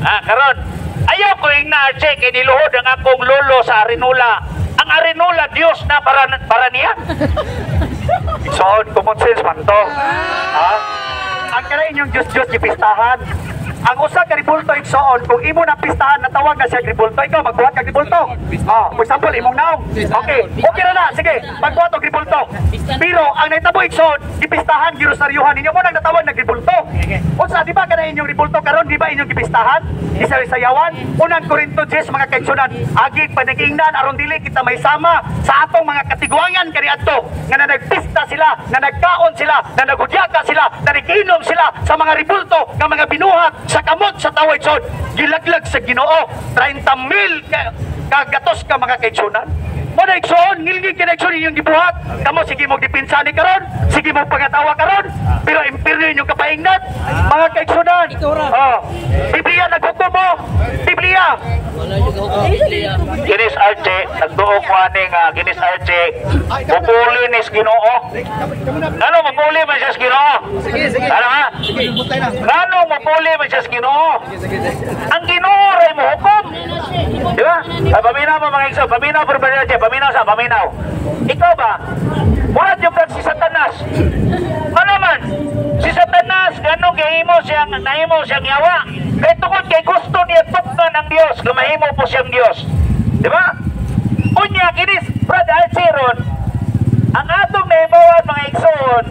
Karon ayaw ko ing na-check kay niluhod ang akong lulo sa arinula. Ang arinula Dios na para niya. So common sense man to. Ang kaya inyong Diyos-Diyos ipistahan. ang usa ka ribulto igsoon kung imo na pistahan natawag na siya ribulto, ikaw magbuhat ka ribulto. For example, imong naong. Okay na, sige, magbuhat og ribulto. Pero ang naitabo igsoon, gipistahan girosaryuhan ninyo mo nang natawag na ribulto. Unsa di ba kana inyong ribulto karon, di ba inyong gipistahan? Isa-isayawan, unang Korinto 10 mga kaigsunan, agig panigingnan aron dili kita may sama sa atong mga katiguangan kaniadto nga nagpista sila, na nagkaon sila, na nagudyaka sila, na nagiinom sila sa mga ribulto nga mga binuhat sa kamot sa tawid sod, gilaglag sa Ginoo 30,000 kagatos ka mga kaigsunan. Mo na igsoon, ngilgig kinegsoon inyong gibuhat. Kamo sige mo dipinsa ni karon, sige mo pangatawa karon, pero impiryo inyong kapaingnat, mga kaigsunan. Biblia naghukom mo, Biblia. Ginis Arche, nagduok ko ani nga Ginis Arche, mupuli ni Ginoo. Ano mupuli man siya sa Ginoo? Ano ha? Ano mupuli man siya sa Ginoo? Ang Ginoo ray mo hukom. Di ba? Paminaw mo mga igsoon, paminaw por Arche, paminaw. Ikaw ba? Wala yung kag si Satanas. Ano man? Si Satanas, gano'ng gahimo siyang yawa. Kaya tungkol kay gusto niya tuknan ang Diyos, lumahimo po siyang Diyos. Di ba? Unya, kinis, Brad Alciron, ang atong naibawan mga igsoon,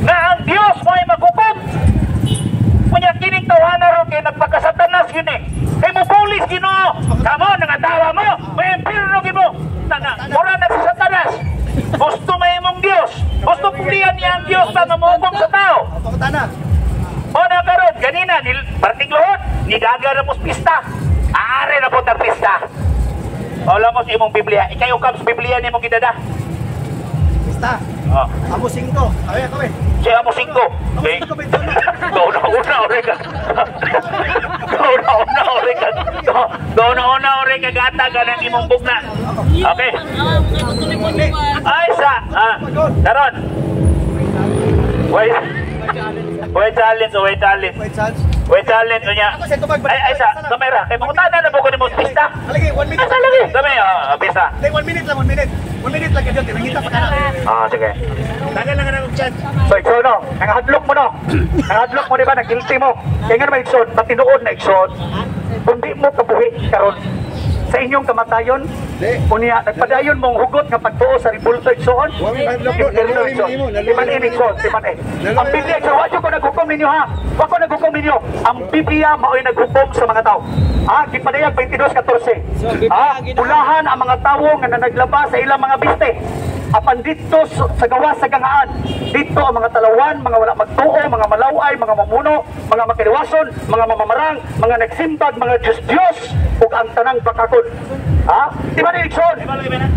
na ang Diyos mo ay maghukom. Unya, kining tawanan ron kay nagpagkasatanas yun eh. Kay mo pulis Ginoo, kamo, nangatawa mo, may impirno mo. Mura na si Satanas. Gusto may imong Diyos. Gusto pulihan niya ang Diyos na mamukom sa tao. O na karon, ganina, partiklohon, nigaga na mo pista. Aare na po ang pista. O lang mo sa imong Biblia. Ikaw kam sa Biblia niya mong gidada. Pista. Amo 5. Kawin. Siya amo 5. Gauna-una ore ka gata ka ng imong bugna. Okay. Ay sa, daron. Wait challenge niya. Ay sa kamera. Kay mangutana na buko nimo pista. Lagi 1 minute. Asa lagi? Dami pista. 1 minute lang, 1 minute. 1 minute lang kadyo, tinangita pa kana. Sige. Tagal lang ang chat. So igsoon no, nanghadlok mo no. Nanghadlok mo di ba, nag-guilty mo. Kaya nga naman igsoon, matinuod na igsoon. Kung di mo kabuhi karon sa inyong kamatayon, unya nagpadayon mong hugot nga pagtuo sa ribulto igsoon. Timan igsoon, timan Ang Biblia sa wa ko naghukom ninyo ha. Wa ko naghukom ninyo. Ang Biblia mao'y naghukom sa mga tao. Gipadayag 22:14. Pulahan ang mga tao nga naglaba sa ilang mga biste. Apan dito sa gawas sa gangaan, dito ang mga talawan, mga wala magtuo, mga malaway, mga mamuno, mga makiliwason, mga mamamarang, mga nagsimbag, mga Diyos, ug ang tanang bakakon. Di ba na igsoon?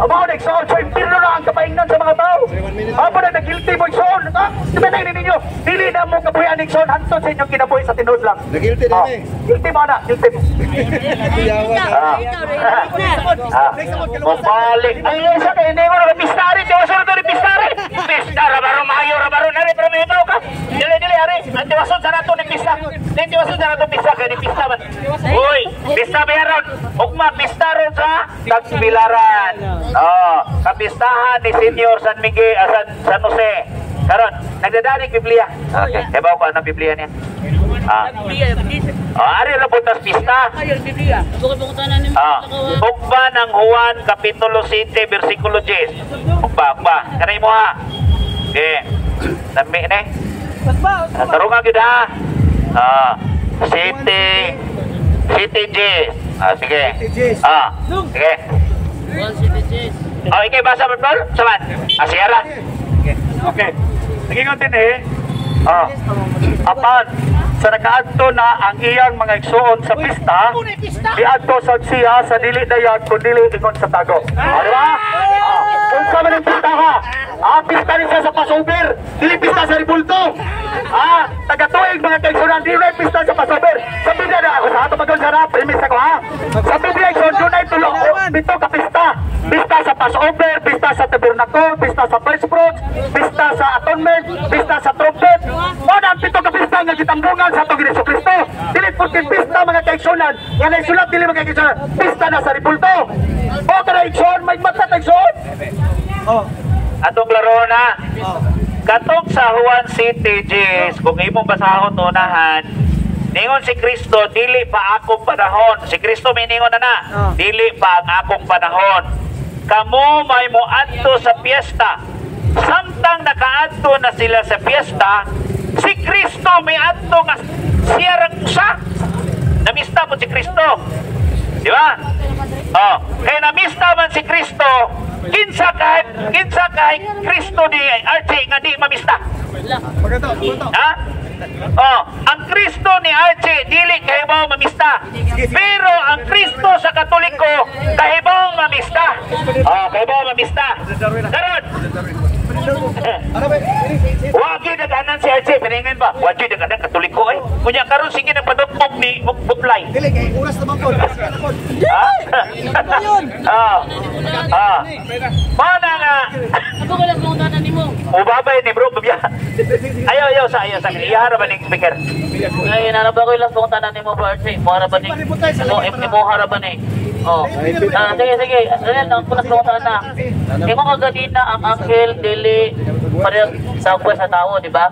Aba na igsoon, so impirno na ang kapaingnan sa mga tao. Aba na nag-guilty mo igsoon. Di ba na ninyo? Dili na mo kabuhian igsoon, hantod sa inyong kinabuhi sa tinud lang. Nag-guilty din eh. Guilty mo na, guilty mo. Mabalik. Ay, isa kayo, hindi mo nakapistari. Di ba sunod na pistari? Pista, rabaro, mayo, rabaro, nari, pero may ibaw ka. Dili, ari. Ang tiwason sa nato ni pista. Di tiwason sa nato pista, kaya ni pista man. Uy, pista meron. Ugma, pista ron sa Tagbilaran. Kapistahan ni Senior San Miguel, San Jose. Karon, nagdadanig Biblia. Okay, ebaw ko ang Biblia niya. Ari na po tas pista. Ugba ng Juan, Kapitulo 7, versikulo 10. Ugba. Kanay mo ha. Okay. Nami na eh. Tarungan kita ha. City J. Sige. Sige. Okay, basa mo tol? Saman? Sierra. Okay. Nagingon din apan sa nakaadto na ang iyang mga igsoon sa pista, diadto sa siya sa dili dayag kun dili ingon sa tago. Di ba? Unsa man ang pista ha? Pista rin siya sa Passover, dili pista sa ribulto. Taga-tuig mga kaigsunan, dili na pista sa Passover. Sa Biblia na ako sa ato magon sa premise ako ha. Sa Biblia igsoon doon ay tulo bito ka pista. Pista sa Passover, pista sa Tabernacle, pista sa First Fruits, pista sa Atonement, pista sa Trumpet. Muna ang pito ka pista nga gitambungan sa atong Jesucristo. Dili porque pista mga kaigsunan, nga naisulat dili mga kaigsunan, pista na sa ribulto. O kana igsoon, may mata igsoon. Atong laro na. Katong sa Juan City, Jis, kung imong basahon unahan, Ningon si Kristo, dili pa akong panahon. Si Kristo may ningon na. Dili pa ang akong panahon. Kamo may moadto sa piyesta. Samtang nakaadto na sila sa piyesta, si Kristo may adto nga siya rang usa. Namista mo si Kristo. Di ba? Oh, kaya namista man si Kristo, kinsa kahit Kristo ni Archie nga di mamista. Ha? Oh, ang Kristo ni Archie dili kahibaw mamista. Pero ang Kristo sa Katoliko kahibaw mamista. Oh, kahibaw mamista. Karon. Wagi daganan si Archie, piningin ba? Wagi daganan Katoliko ay. Kunya karon sige nagpadugtog ni Butlay. Dili kay oras naman po. Mana nga. Ako wala kung tanan nimo. Ubabay ni bro, babya. Ayaw sa iyahara ba ning speaker? Ay nanaba ko ilang kung tanan nimo bro Archie. Mo harapan ni. Mo harapan ni. Oh. Sige. Ayan ang kunas kung tanan. Imo kaganina ang anghel dili para sa buwan sa tao, di ba?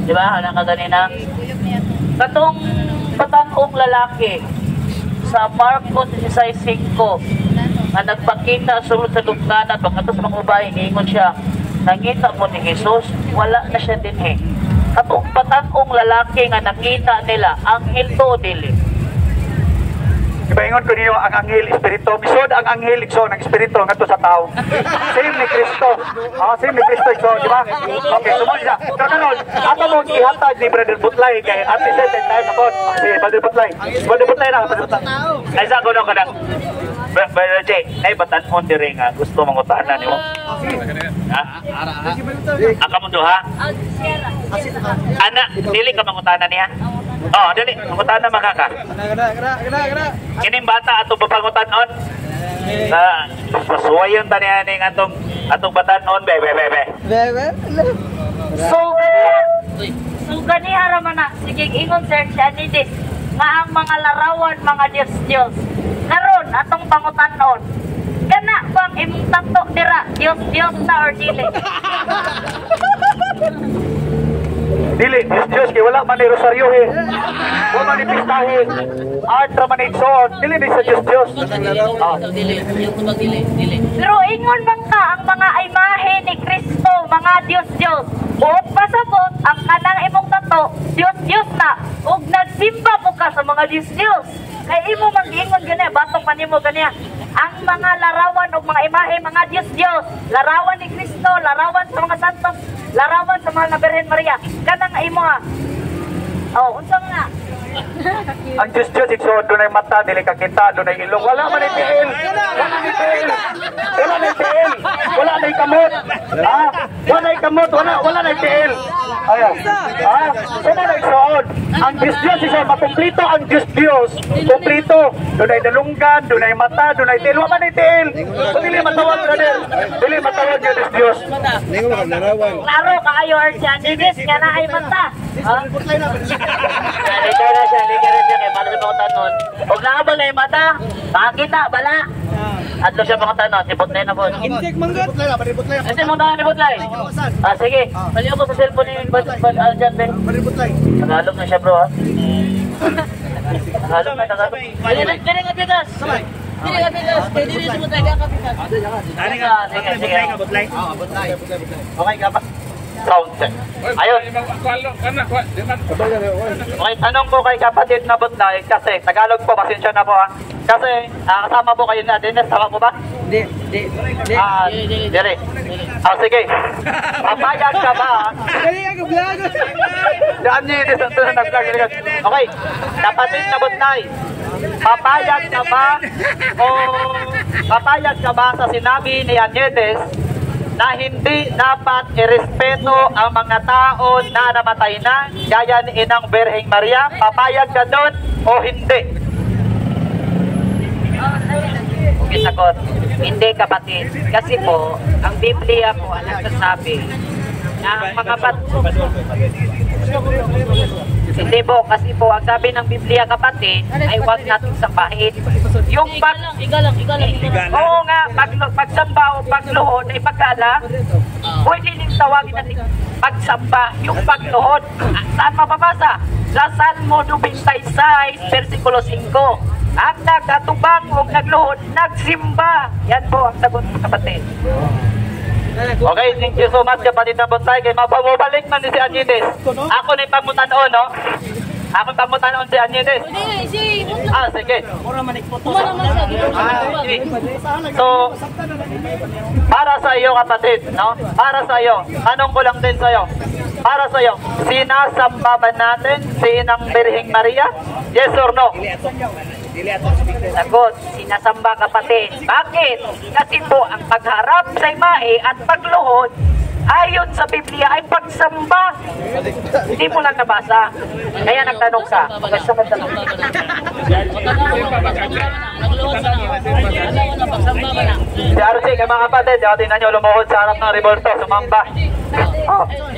Di ba? Ano kaganina? Katong patangong lalaki sa Marcos 16:5 na nagpakita sulod sa lugnanan pagkatapos mga ubay, ingon siya, nangita mo ni Jesus, wala na siya din eh. Katong patangong lalaki nga nakita nila, anghel to dili. Ibaingon ko ninyo ang anghel espiritu. Misod ang anghel igso ng espiritu ngadto sa tao. Same ni Kristo. Same ni Kristo igso, di ba? Okay, sumunod siya. Karon, ato mo ihatag ni Brother Butlay kay at the same time sa pod. Si Brother Butlay. Brother Butlay na, Brother Butlay. Ay sa kuno ka nang Brother J, ay batan-on diri nga gusto mangutanan nimo. Ha? Aka mo duha? Ana, dili ka mangutanan niya? Oh, dili, mangutanan makaka. Kining bata atong papangutan-on. Pasuwayon ta niya ning atong batan-on be. So gani haraman na sige ingon sir siya ni dis nga ang mga larawan mga Diyos karon atong pangutan-on kana bang imong takto dira Diyos na or dili. Dili, Diyos kay wala man ni rosaryo eh. Wala man ni pistahe. Art ra man igsoon. Dili ni sa Diyos. Pero ingon man ka ang mga imahe ni Kristo, mga Diyos. Buot pasabot ang kanang imong tato, Diyos na. Ug nagsimba mo ka sa mga Diyos. Kay imo mag-ingon gani, batong panimo gani. Ang mga larawan o mga imahe, mga Diyos. Larawan ni Kristo, larawan sa mga santos, larawan sa mga Birhen Maria. Kanang imo ha. Oh, unsang na. Ang Diyos igsoon dunay mata, dili ka kita, dunay ilong. Wala man ni tiil. Wala ni kamot. Wala ni kamot, wala ni tiil. Ayaw. Sino na igsoon? Ang Diyos igsoon, makumplito ang Diyos. Kumplito. Dunay dalunggan, dunay mata, dunay tiil. Wala ni tiil. Dili matawag brother. Dili matawag yung Diyos. Klaro kaayo Arjan, Diyos nga na ay mata. Liga na siya kay para sa mga tanon. Huwag na ba na yung mata? Makakita, bala. At siya mga tanon, si Butlay na po. Insek manggat. Butlay. Kasi mong tanon ni Butlay. Sige. Maliw ko sa cellphone ni Aljan Ben. Butlay. Tagalog na siya bro ha. Tagalog na. Dili nga bigas. Dili nga bigas. Kaya dili si Butlay ka kapitas. Sige. Butlay. Okay ka pa? Sound check. Ayun. Okay, tanong ko kay kapatid na Butlay kasi Tagalog po, pasensya na po ha. Kasi kasama po kayo na Dennis, tama po ba? Dili. Sige. Papayag ka ba? Dali ako vlog. Daan niyo yung nag-vlog. Okay, kapatid na Butlay. Papayag ka ba sa sinabi ni Anietes na hindi dapat irespeto ang mga tao na namatay na gaya ni Inang Birheng Maria? Papayag ka doon o hindi? Okay, sagot. Hindi kapatid. Kasi po, ang Biblia po ang nagsasabi na ang mga Hindi po, kasi po, ang sabi ng Biblia, kapatid, ay huwag nating sambahin. Yung Igalang. oo nga, pagsamba o pagluhod ay paggalang, pwede din tawagin natin pagsamba, yung pagluhod. Saan mababasa? Sa Salmo 96, versikulo 5. Ang nagkatubang o nagluhod, nagsimba. Yan po ang sagot, kapatid. Okay, thank you so much kapatid na Bontay. Kaya mapamubalik man ni si Anyides. Ako na yung pamutanon, no? Ako yung pamutanon si Anyides. Sige. So, para sa iyo kapatid, no? Para sa iyo, tanong ko lang din sa iyo. Para sa iyo, sinasamba ba natin si Inang Birheng Maria? Yes or no? Sagot, sinasamba, kapatid. Bakit? Kasi po ang pagharap sa imahe at pagluhod ayon sa Biblia ay pagsamba. Hindi mo lang nabasa. Kaya nagtanong ka. Si RC, kay mga kapatid, tingnan nyo lumuhod sa harap ng Rivolto, sumamba.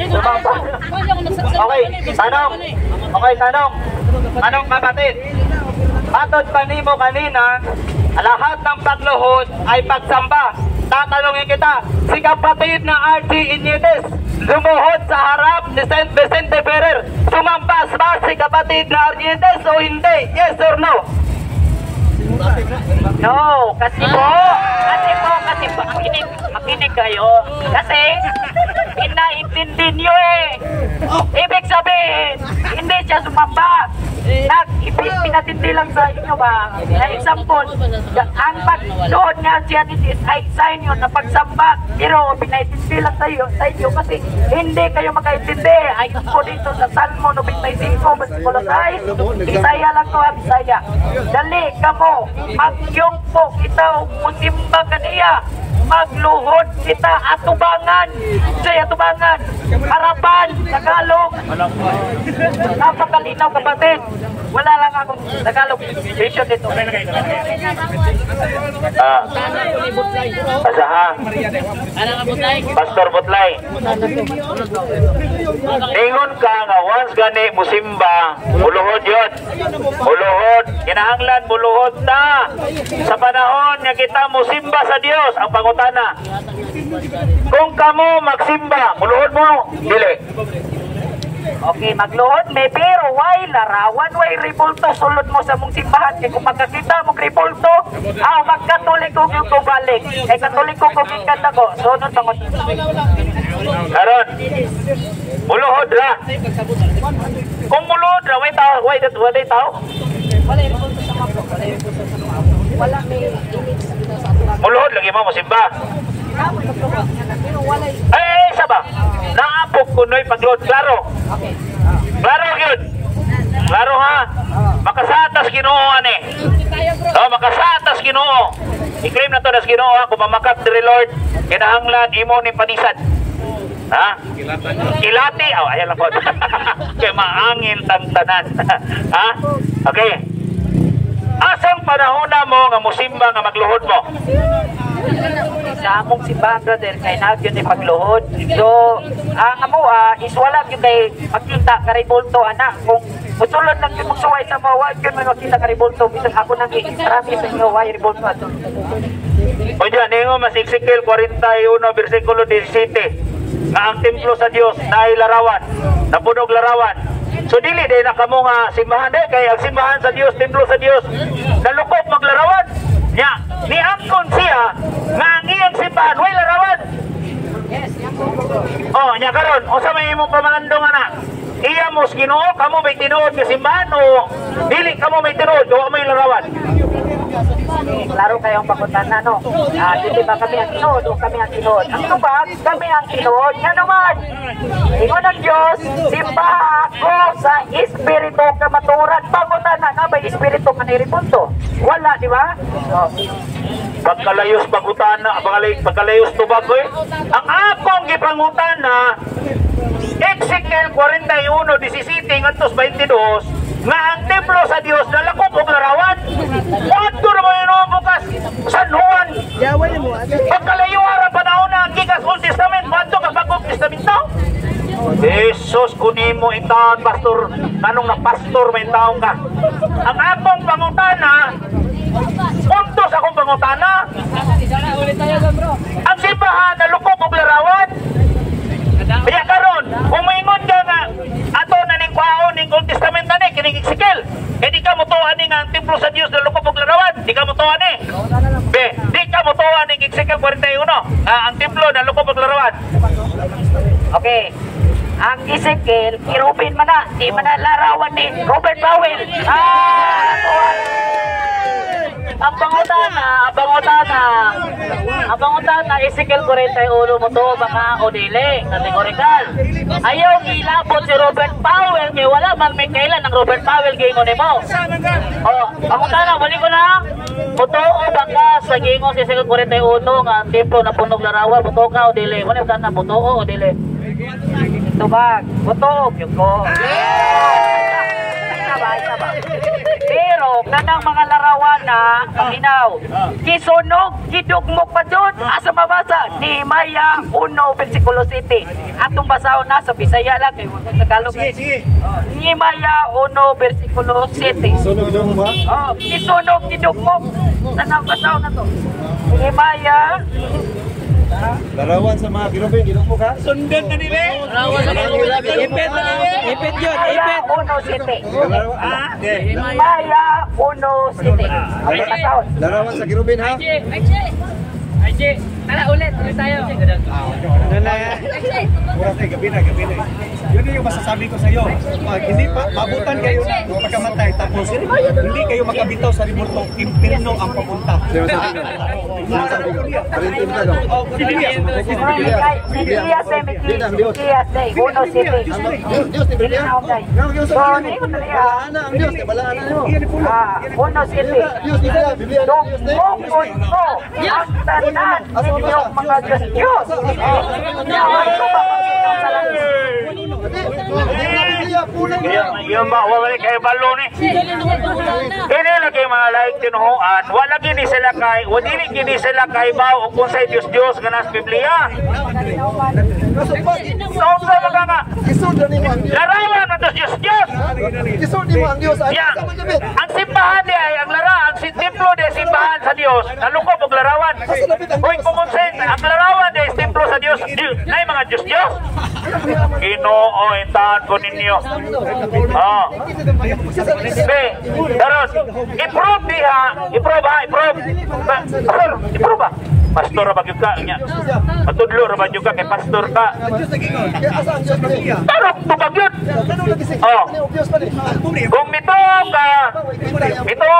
Sumamba. Okay, tanong. Tanong kapatid. Matod pa nimo kanina, lahat ng pagluhod ay pagsamba. Tatanungin kita, si kapatid na RG Inyetes, lumuhod sa harap ni St. Vicente Ferrer, sumampas ba si kapatid na RG Inyetes o hindi? Yes or no? No, kasi po, makinig kayo. Kasi, pinaintindi nyo eh. Ibig sabihin, hindi siya sumamba. Pinatindi lang sa inyo ba? Na example, ang pagdoon nga siya ay sign yun na pagsamba. Pero pinaintindi lang sa inyo kasi hindi kayo makaintindi. Ay po dito sa Salmo 95, versikulo 6, Bisaya lang to, Bisaya. Dali ka mo, magyungpo kita, musimba kaniya. Magluhod kita, atubangan. Say atubangan. Harapan, Tagalog. Napakalinaw kapatid. Wala lang akong Tagalog vision dito. Pasaha. Pastor Butlay. Ingon ka nga once gani musimba, muluhod yun. Muluhod. Kinahanglan muluhod na. Sa panahon nga kita musimba sa Dios, ang pangutana. Kung kamo magsimba, muluhod mo, dili. Okay, magluhod may pero why larawan, why ribulto sulod mo sa mong simbahan. Kaya kung magkakita mong ribulto, magkatoliko yung tubalik. Kaya katoliko kung ikan ako, sunod pangot. Karon, muluhod ra. Kung muluhod ra, way tao? Wala may Muluhod lagi mo musimba. Isa ba? Naapok ko no'y pagluhod. Klaro. Klaro yun. Klaro ha. Makasatas Ginoo ani. Makasatas Ginoo. I-claim na to na Ginoo ha. Kung mamakat diri Lord, kinahanglan imo ni panisan. Ha? Kilati. Ayan lang po. Kaya maangin tantanan. Ha? Okay. Asang panahon na mo nga musimba nga magluhod mo? Sa among simbahan, brother, kay nagyon ni pagluhod. So, ang amo is wala gyud kay makita ka ribulto anak. Kung musulod lang yung magsuway sa mga wag yun may makita ka ribulto. Bisan ako nang i-travis sa inyo why ribulto ato. O dyan, ningo mas Ezekiel 41 versikulo 17 nga ang templo sa Dios na larawan, napunog larawan. So dili day na kamo nga simbahan day kay ang simbahan sa Dios, templo sa Dios, nalukop maglarawan. Nya, ni angkon siya nga ang iyang simbahan way larawan. Nya karon, unsa may imong pamalandong ana? Iya mo Ginoo, kamo may tinuod nga simbahan o dili kamo may tinuod, wa may larawan. Klaro kayo ang pakutan na, no? Dili ba kami ang tinuod o kami ang tinuod? Ang tubag, kami ang tinuod. Yan naman! Ingon ng Diyos, simba ako sa Espiritu kamaturan. Pakutan na nga ba Espiritu kaniripunto? Wala, di ba? Pagkalayos pagutana, pagkalayos tubag ko ang akong gipangutan na Ezekiel 41:17 ngantos 22 nga ang templo sa Dios nalakop og larawan. Adto ra mo bukas San Juan. Pagkalayo ara panahon na gikas Old Testament, adto ka Bagong Testamento. Jesus kunimo itaon pastor, tanong na pastor may taong ka. Ang akong pangutana, puntos akong pangutana. Ang simbahan na lukop og larawan. Kaya karon, umingon ka nga ato na ning kwaon ning Old Testament ani kining Ezekiel. Kaya di ka mutuan ni nga ang templo sa Dios na lukop og larawan. Di ka mutuan ni. Be, di ka mutuan ning Ezekiel 41. Ang templo na lukop og larawan. Okay. Ang Ezekiel, kirubin man na, di man na larawan ni Robert Powell. Ang pangutana, Ezekiel 41 mo to, baka o dili, kategorikal. Ayaw gilabot si Robert Powell, kaya wala man may kailan ang Robert Powell gingon mo. O, pangutana, muli ko na, muto o baka sa gingon si Ezekiel 41 nga templo na punog larawan, muto ka o dili. Muli ka na, muto o dili. Tubag, butog, yung ko. Pero, kanang mga larawan na paminaw, kisunog, kidugmok pa doon, asa mabasa, Nehemiah 1, versikulo 7. Atong basahon na sa Bisaya lang, kay wala Tagalog. Nehemiah 1, versikulo 7. Kisunog, kidugmok, tanang basahon na to. Nehemiah Larawan sa mga kirubin, ginugmok ha? Sundan na nila. Ipit na nila. Ipit yun. Nehemiah 1:7. Nehemiah 1:7. Okay, basahon. Larawan sa kirubin ha? Ay, tara ulit tayo. Oras ay gabi na. Yun yung masasabi ko sa iyo. Hindi pa mabutan kayo na pagkamatay tapos hindi kayo makabitaw sa rimultong impierno ang papunta. Inyong mga Diyos. Yung ba, wala kayo balo ni. Hindi lagi mga laik tinuhuan, wala gini sila kay, wadili gini sila kay bao kung sa Diyos nga nas Biblia. Saan sa mga nga? Larawan na Diyos. Yan. Ang simbahan di ay, ang templo di ay simbahan sa Diyos, nalukop og larawan. Uy, kumonsen, ang larawan di ay templo sa Diyos, na yung mga Diyos. Ginoo, intahan ko ninyo. Daros, i-prove diha, i-prove ba? Pastor ba yung ka niya? Matudlo ba yung ka kay pastor ka? Tarok to ba yun? Kung mito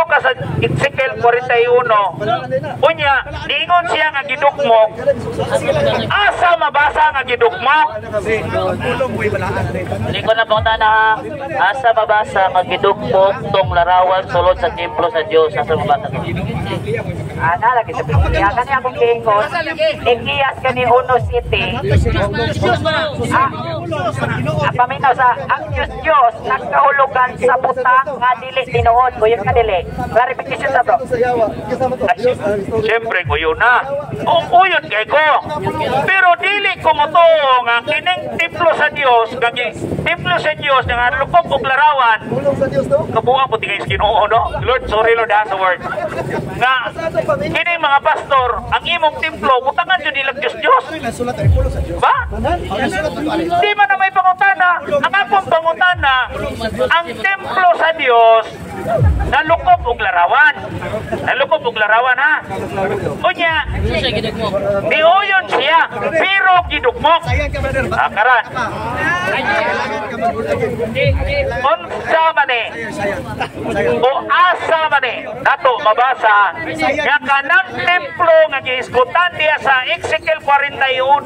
ka sa Ezekiel 41, unya, niingon siya nga gidukmok, asa mabasa nga gidukmok? Hindi ko na punta na asa mabasa nga gidukmok tong larawan sulod sa templo sa Dios. Asa mabasa to? Lagi sa Biblia. Kani akong gingon, Ikiyas kani 1:7. Paminaw sa ang Diyos nagkahulugan sa butang nga dili tinuod. Kuya nga dili. Clarification sa bro. Siyempre ko yun na. Uyon kay ko. Pero dili ko mo to nga kining templo sa Dios, templo sa Dios nga lukop og larawan. Kabuang po tingay Ginoo no. Lord, sorry Lord ha sa word. Nga kining mga pastor, ang imong templo butangan jud ilang Dios. Ba? Di man na may pangutana. Ang akong pangutana, ang templo sa Dios nalukop og larawan. Nalukop og larawan ha. Unya, niuyon siya, pero gidugmok. Karan. Unsa man ni? O asa man ni? Nato mabasa nga kanang templo nga giisgutan diya sa Ezekiel 41,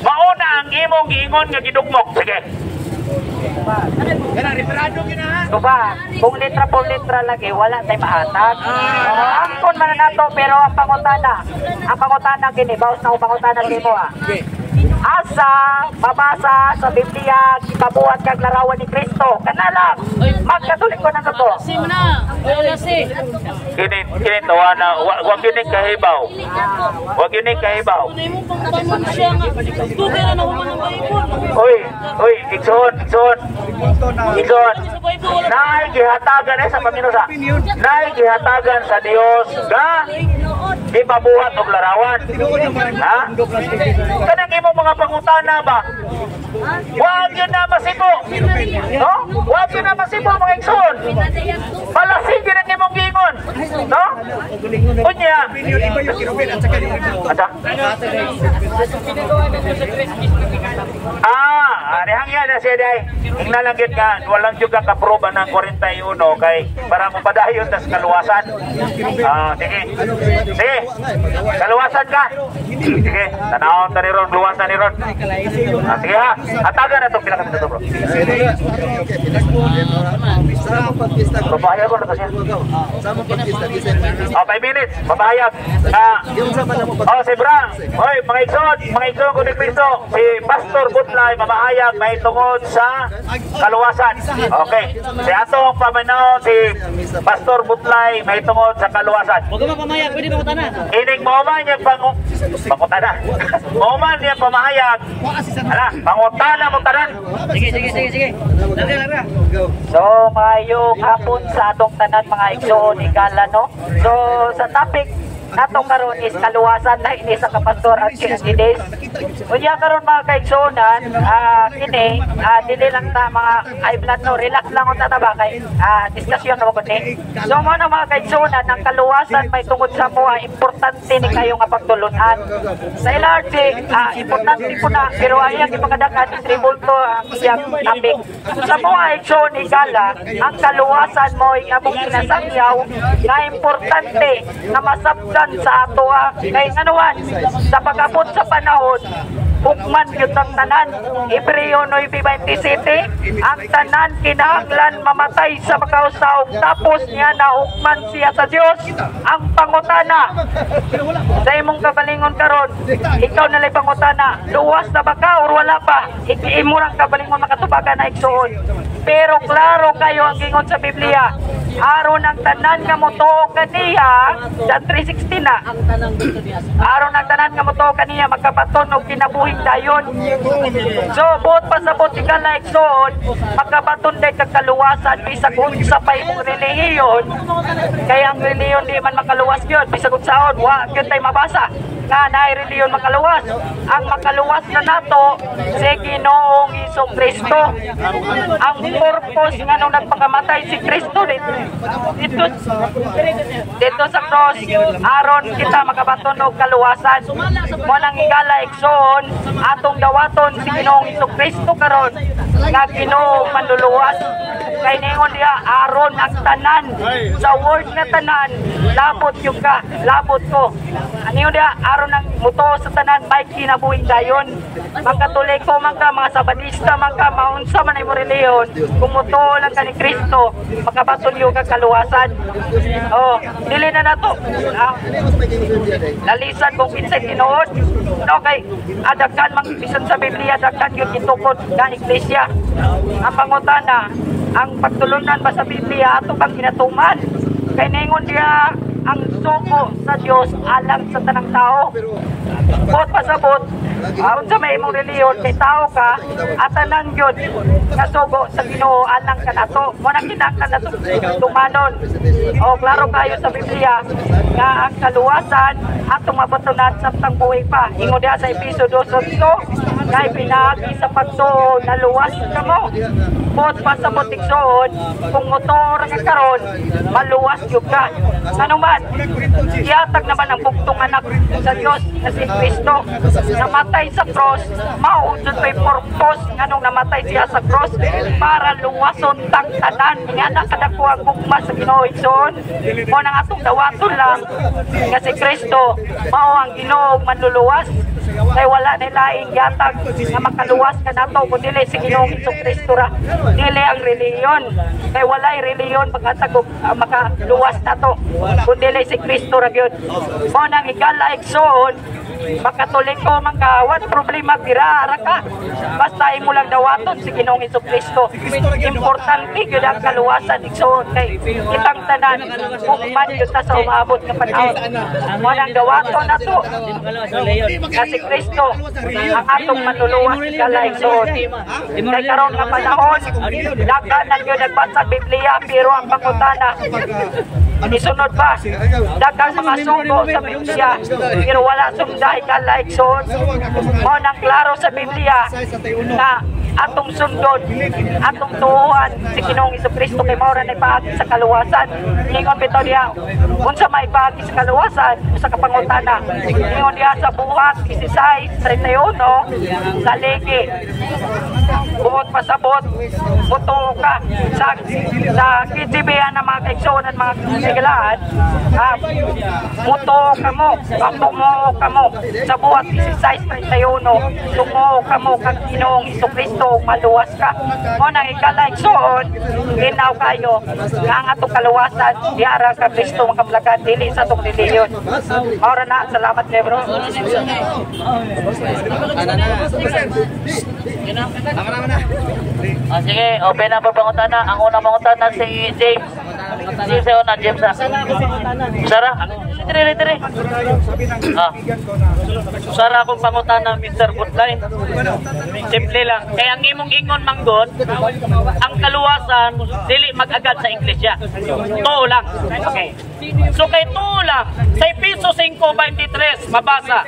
mauna ang imong giingon nga gidugmok. Sige. Diba, kung litra po litra lagi, wala tayo mahatag. Angkon man na nato, pero ang pangutana kini, bawas na ang pangutana kini mo ha. Asa, mabasa sa Biblia, kipabuhat kag larawan ni Kristo. Kana lang. Magkatoliko na to. Kini tawana, wag yun yung kahibaw. Wag yun yung kahibaw. Uy, Igsoon. Naay gihatagan sa paminusa. Naay gihatagan sa Dios ga ipabuhat og larawan. Ha? Kanang imo mga pangutana ba? Wag yun na masibo. No? Wag yun na masibo mga Igsoon. Balasig yun ang imong gingon. No? Unya. Asa? Rehang yan na siya day. Ingnalanggit ka, walang juga kaproba ng 41 kay para mo padayon tas kaluwasan. Sige. Kaluwasan ka. Sige, tanawon tani ron, luwasan ni ron. Sige ha. Atagan na itong pila ka bro. Babahayag ko na to siya. 5 minutes, babahayag. Si Brang. Hoy, mga Igsoon ko ni Cristo. Si Pastor Butlay, mamahayag may tungod sa kaluwasan. Okay. Si atong paminaw, si Pastor Butlay, may tungod sa kaluwasan. Huwag mo pamahayag, pwede makutana. Ining mauman niya pangutana. Mauman niya pamahayag. Hala, pangutana mo tanan. Sige. Larga. So, mayong hapon sa atong tanan mga Igsoon, Igala, no? So, sa topic natong karon is kaluwasan na ini sa kapastor at Kines. Unya karon mga kaigsuonan, kini dili lang ta mga high blood no, relax lang unta ta ba kay diskusyon na gud ni. So mo na mga kaigsuonan, ang kaluwasan may tungod sa moa, importante ni kayo nga pagtulunan. Sa LRT, importante po na, pero ayang ipagadakan is rebulto ang iyang topic. Sa moa Igsoon Igala, ang kaluwasan mo ay among kinasangyaw na importante na masabtan sa ato kay nganuan sa pag-abot sa panahon hukman yun ang tanan. Hebreo 9:27, ang tanan kinahanglan mamatay sa makausaw, tapos niya na hukman siya sa Dios. Ang pangutana sa imong kabalingon karon, ikaw nalay pangutana, luwas na ba ka or wala pa? Imo lang kabalingon makatubagan na Igsoon. Pero klaro kayo ang gingon sa Biblia, aron ang tanan nga motuo kaniya, John 3:16 na, aron ang tanan nga motuo kaniya magkabaton og kinabuhi dayon. So buot pa sa buot ka na Igsoon, magkabaton day kagkaluwasan bisag unsa pa imong relihiyon. Kaya ang relihiyon di man makaluwas yun, bisag unsaon wa gyud tay mabasa nga naay relihiyon makaluwas. Ang makaluwas na nato si Ginoong Hesus Kristo. Ang purpose nga nung nagpakamatay si Kristo dito sa cross, aron kita makabaton og kaluwasan. Mo nang Igala Igsoon, atong dawaton si Ginoong Hesus Kristo karon nga Ginoong manluluwas. Kay ningon diha, aron ang tanan sa word nga tanan, labot yung ka, labot ko. Ano diha, aron ang muto sa tanan may kinabuhing dayon. Magkatoliko man ka, mga sabadista man ka, maunsa man ay mo reliyon, kung muto lang ka ni Kristo, makabaton yung kaluwasan. Dili na nato lalisan kung kinsay tinuod. Okay, adagkan mang bisan sa Biblia, adagkan yung itukod na iglesia. Ang pangutana, ang pagtulunan ba sa Biblia ato bang kinatuman? Kay ningon diya, ang suko sa Dios alang sa tanang tao. Bot pasabot, unsa may imong reliyon kay tao ka, atanan gyud nga sugo sa Ginoo alang kanato. Mo na kinahanglan nato tumanon. Klaro kayo sa Biblia nga ang kaluwasan atong mabatunan sa buhay pa. Ingon diha sa Efeso 2:8, kay pinagi sa pagtuo na luwas kamo. Bot pasabot Igsoon, kung motor nga karon, maluwas gyud ka. Ano man, iatag naman ang buktong anak sa Dios na si Kristo. Namatay sa cross, maudod may purpose nga nung namatay siya sa cross para luwason tang tanan. Nga nakadako ang bugma sa Ginoo Igsoon. Mo nang atong dawaton lang nga si Kristo mao ang Ginoo manluluwas. Kay wala nilaing yatag nga makaluwas ka nato kundi si Ginoong Kristo ra. Dili ang reliyon. Kay walay reliyon pagkatagog makaluwas nato kundi si Kristo ra gyud. Mo nang Igala Igsoon, Makatoliko man ka, what problema birara ka. Basta imo lang dawaton si Ginoong Jesucristo. Importante gyud ang kaluwasan igsoon kay kitang tanan bukman gyud ta sa umabot nga panahon. Mo nang dawaton nato. Kasi Kristo ang atong manluluwas sa igsoon. Kay karon nga panahon, daghan na gyud nagbasa Biblia pero ang pangutana isunod ba? Daghang mga sugo sa Biblia pero wala sumday kalaigsoon. Mo nang klaro sa Biblia na atong sundon, atong tuuhan si Ginoong Jesucristo kay mao ra nay paagi sa kaluwasan. Ingon bitaw diha, unsa may paagi sa kaluwasan usa ka pangutana. Ingon diha sa buhat 16:31 sa legi. Buot pasabot, buto ka sa KGB-an na mga kaigsuonan mga sigalaan. Buto ka mo, tumo ka mo sa buhat 16:31 tumo ka mo kang Ginoong Jesucristo maluwas ka. Mo nang ikalaigsoon, ginaw kayo nga ang atong kaluwasan diara ka Kristo makablagan dili sa atong relihiyon. Ora na, salamat kay bro. Sige, open na po pangutana. Ang unang pangutana si James. Si Seona James. Sara? Tiri. Sara akong pangutana Mr. Butlay. Simple lang. Kaya ang imong ingon manggon, ang kaluwasan dili mag-agad sa iglesia. Tuo lang. Okay. So kay tuo lang, sa Efeso 5:23 mabasa.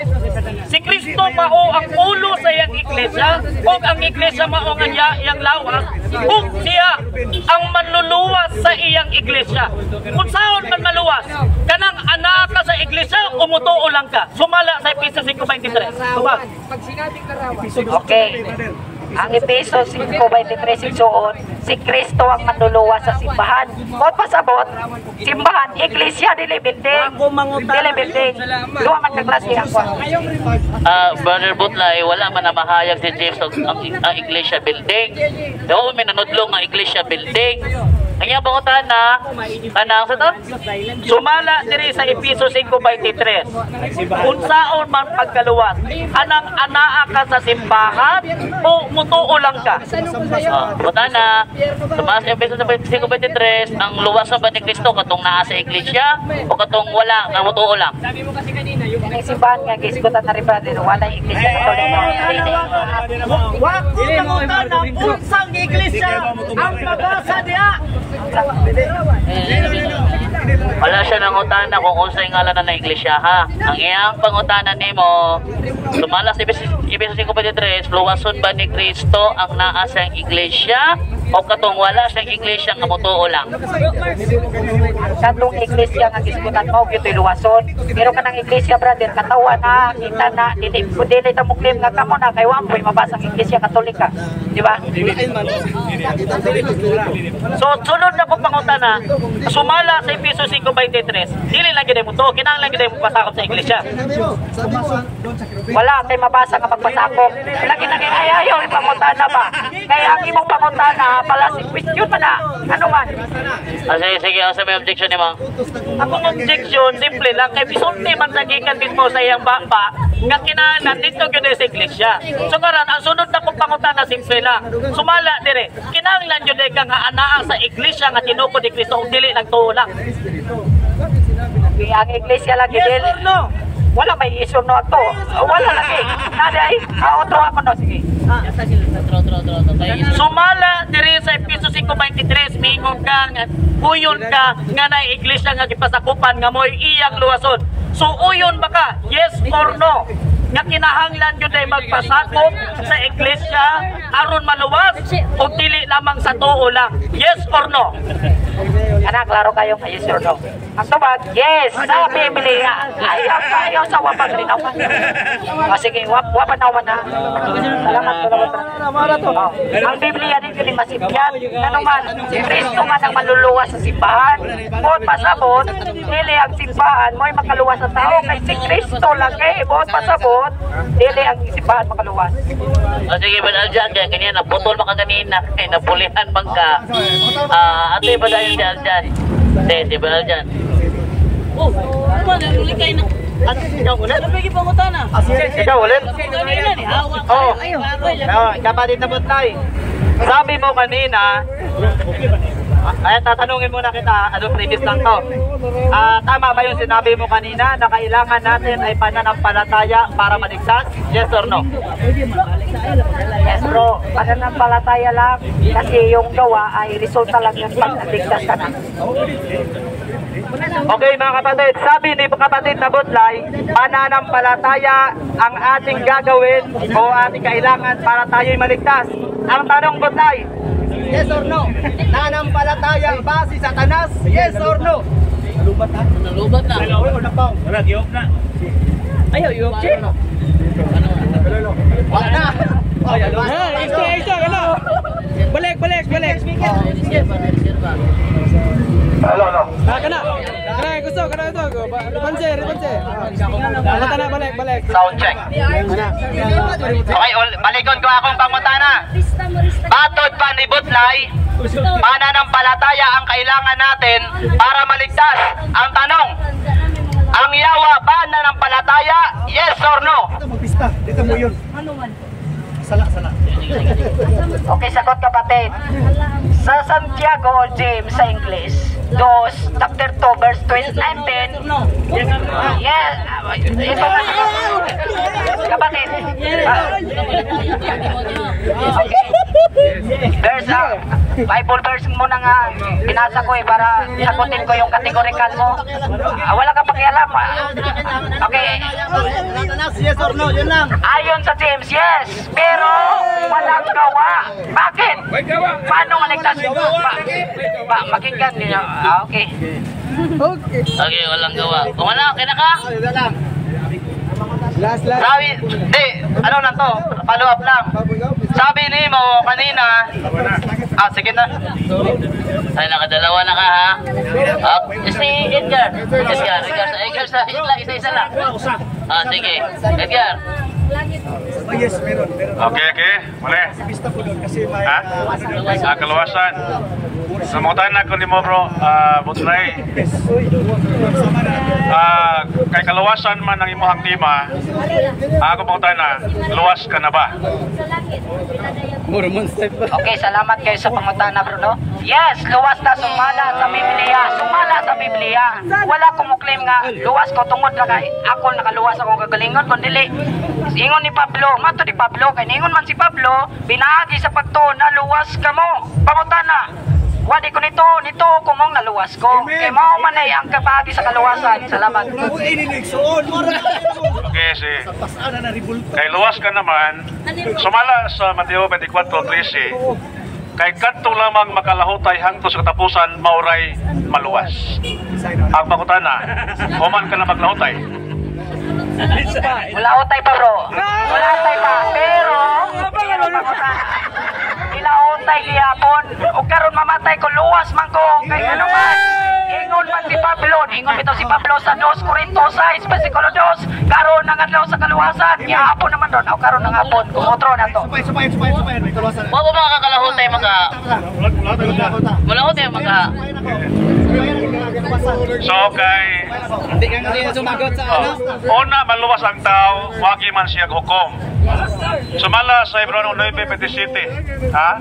Si Kristo mao ang ulo sa iyang iglesia, ug ang iglesia mao ang iyang lawas, ug siya ang manluluwas sa iyang iglesia. Kung saan man maluwas, kanang anak ka sa iglesia, umutuo lang ka. Sumala sa Efeso 5:23. Okay. Ang Efeso 5:23 igsoon, si Kristo ang manluluwas sa simbahan. Bot pasabot, simbahan, iglesia dili building. Dili building. Duha man ka klase ako. Brother Butlay, wala man na mahayag si James ang iglesia building. Daw may nanudlong ang iglesia building. Ang iyang pangutana, anang sa to? Sumala diri sa Efeso 5:23. Unsaon man pagkaluwas, anang anaa ka sa simbahan o mutuo lang ka? Pangutana, sumala sa Efeso 5:23, ang luwasan ba ni Kristo katong naa sa iglesia o katong wala nga mutuo lang? Ang simbahan nga gisgutan na rin ba din wala iglesia Dili mo unsang iglesia ang mabasa diha. Wala siya nang utana kung unsay ngalan na iglesia ha. Ang iyang pangutana nimo, sumala sa Efeso 5:23, luwason ba ni Kristo ang naa sa iglesia o katong wala siyang iglesia nga mutuo lang? Katong iglesia nga gisgutan mo gyud luwason. Pero kanang iglesia brother katawan na kita na dili ta mo claim nga kamo na kay wa poy mabasa ang iglesia katolika, di ba? So sunod na ko pangutana, sumala sa Efeso 5:23, dili lang gyud mo to, kinahanglan gyud mo pasakop sa iglesia. Wala kay mabasa nga pagpasakop. Lagi na kay ayaw ipangutana ba? Kaya ang imong pangutana pala si question man na. Ano man? Sige, asa may objection ni Mang? Akong objection simple lang kay bisulti man sa gikan mo sa iyang baba nga kinahanglan dito gyud sa iglesia. So karon ang sunod na kong pangutana simple lang. Sumala dire, kinahanglan gyud ka nga anaa sa iglesia nga tinuod ni Kristo ug dili lang tuo lang. Ang iglesia lagi yes or no? Wala may issue no ato. Wala lagi. Naday, otro ako no sige. Sumala diri sa Efeso 5:23 mingon ka nga uyon ka nga na iglesia nga gipasakupan nga moy iyang luwason. So uyon ba ka? Yes or no? Nga kinahanglan yun ay magpasakop sa iglesia aron maluwas o dili lamang sa tuo lang. Yes or no? Anak, klaro kayo nga yes or no? Ang tubag, yes, sa Biblia. Ayaw sa wapag rin ako. O sige, wapanawan na. Salamat. Ang Biblia din yun masipyan. Ano man, si Kristo man ang maluluwas sa simbahan. Bot pasabot, dili ang simbahan mo'y makaluwas sa tao. Kay si Kristo lang eh, bot pasabot, dili ang simbahan makaluwas. O sige, Brad Aljan, kaya kanina, naputol maka kanina, napulihan man ka. Ate ba dahil si Aljan? Si Brad Aljan. Oh, ano ba? Nalulikay na. Ikaw ulit? Ikaw ulit? Oo. Kapatid na Butlay. Sabi mo kanina, ay tatanungin muna kita, ano previous lang to. Tama ba yung sinabi mo kanina na kailangan natin ay pananampalataya para maligtas? Yes or no? Yes bro, pananampalataya lang kasi yung gawa ay resulta lang yung pagligtas ka na. Okay mga kapatid, sabi ni kapatid na Butlay, pananampalataya ang ating gagawin o ating kailangan para tayo'y maligtas. Ang tanong Butlay, yes or no? Nananampalataya ba si Satanas? Yes or no? Nalubat na. Wala, giyok na. Ayaw, yuk. Wala na. Isa, ano? Balik. Hello. Kana, gusto. Ribanse. Balik. Sound check. Okay, balikon ko akong pangutana. Batod pa ni Butlay, pananampalataya ang kailangan natin para maligtas. Ang tanong, ang yawa ba nananampalataya? Yes or no? Dito mo yun. Sala. Okay, sagot kapatid. Sa Santiago o James sa English, chapter 2, verse 19. Yes. Ito kapatid. Okay. There's Bible verse mo na nga binasa ko para sagutin ko yung categorical mo. Wala ka pakialam. Okay. Yes or no? Yun lang. Ayon sa James, yes. Pero walang gawa. Bakit? Paano maligtas? Makinggan niyo. Okay. Okay, walang gawa. Kung wala, kinaka? Last. Sabi, ano na to? Follow up lang. Sabi ni mo kanina, sige na. Ay, nakadalawa na ka, ha? Si Edgar. Isa lang. Sige. Edgar. Okay. Muli. Ha? Kaluwasan. Samutan na ko ni mo bro, Butlay. Kay kaluwasan man ang imuhang tima, ako pangutan na, luwas ka na ba? Okay, salamat kayo sa pangutana, Bruno. Yes, luwas na sumala sa Biblia. Wala kong muklaim nga luwas ko tungod na kay ako nakaluwas akong kagalingon kundi ingon ni Pablo, kay ningon man si Pablo, binaagi sa pagtuon na luwas ka mo. Pangutana, wadi ko nito kumong naluwas ko. Kay mao man ay ang kabagi sa kaluwasan. Salamat. Okay, kay luwas ka naman, sumala sa Mateo 24:13, kay kadto lamang makalahutay hangtod sa katapusan mauray maluwas. Ang pangutana, human ka na maglahutay. Wala utay pa bro. Wala utay pa. Pero ilautay gihapon. O karon mamatay ko luwas man ko. Kay ano man. Ingon man si Pablo. Ingon bitaw si Pablo sa 2 Corintios 6 versikulo 2. Karon ang adlaw sa kaluwasan. Gihapon naman doon. O karon ang hapon. Kumotro na to. Supay. Wala ba makakalahutay malahutay So kay una maluwas ang tao, wagi man siya hukom. Sumala sa Hebreo 9:27, ha?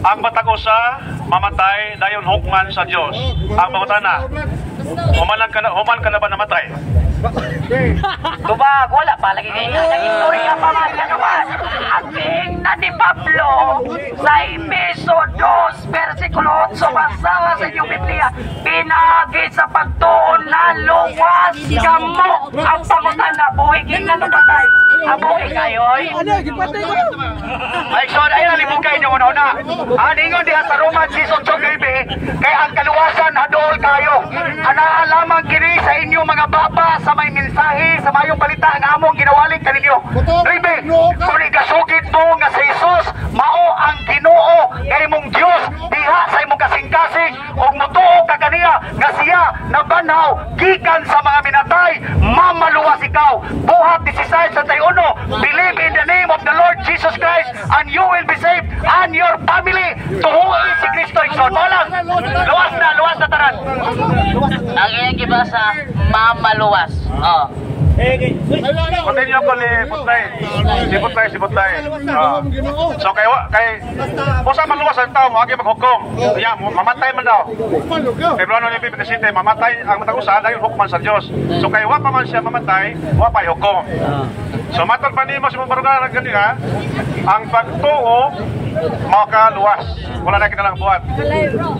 Ang matag usa mamatay dayon hukman sa Dios. Ang pangutana, human ka na ba namatay? Tubag, wala pa lagi kayo. Nag-istorya pa man ka naman. Ating na ni Pablo sa Efeso 2 versikulo 8 basawa sa inyong Biblia. Pinagi sa pagtuon na luwas ka mo. Ang pangutan na buhigin na napatay. Abuhi kayo. Ay, so na yan, libugay niyo una. Aningon diha sa Roman season 2 baby, kay ang kaluwasan hadol kayo. Anaalaman kini sa inyo mga baba sa may mensahe, sa mayong balita nga among ginawalik kaninyo. Ribe, kung ikasugid mo nga sa Jesus, mao ang Ginoo kay mong Dios diha sa imong kasing-kasing ug mutuo ka kaniya nga siya nabanaw gikan sa mga minatay, mamaluwas ikaw. Buhat 16:31, believe in the name of the Lord Jesus Christ and you will be saved and your family. Tuhuin si Kristo igsoon. Walang luwas na tanan. Ang iyang gibasa, mamaluwas. Continue ko ni Butlay. Si Butlay. So kay pusa maluwas ang tao, agi maghukom. Kaya mamatay man daw. Pero ano ni Biblia City, mamatay ang matag usa dahil hukman sa Dios. So kay wa pa man siya mamatay, wa pa hukom. So matod pa nimo sa mabarugan ng kanila, ang pagtuo makaluwas. Wala na kinalang buhat.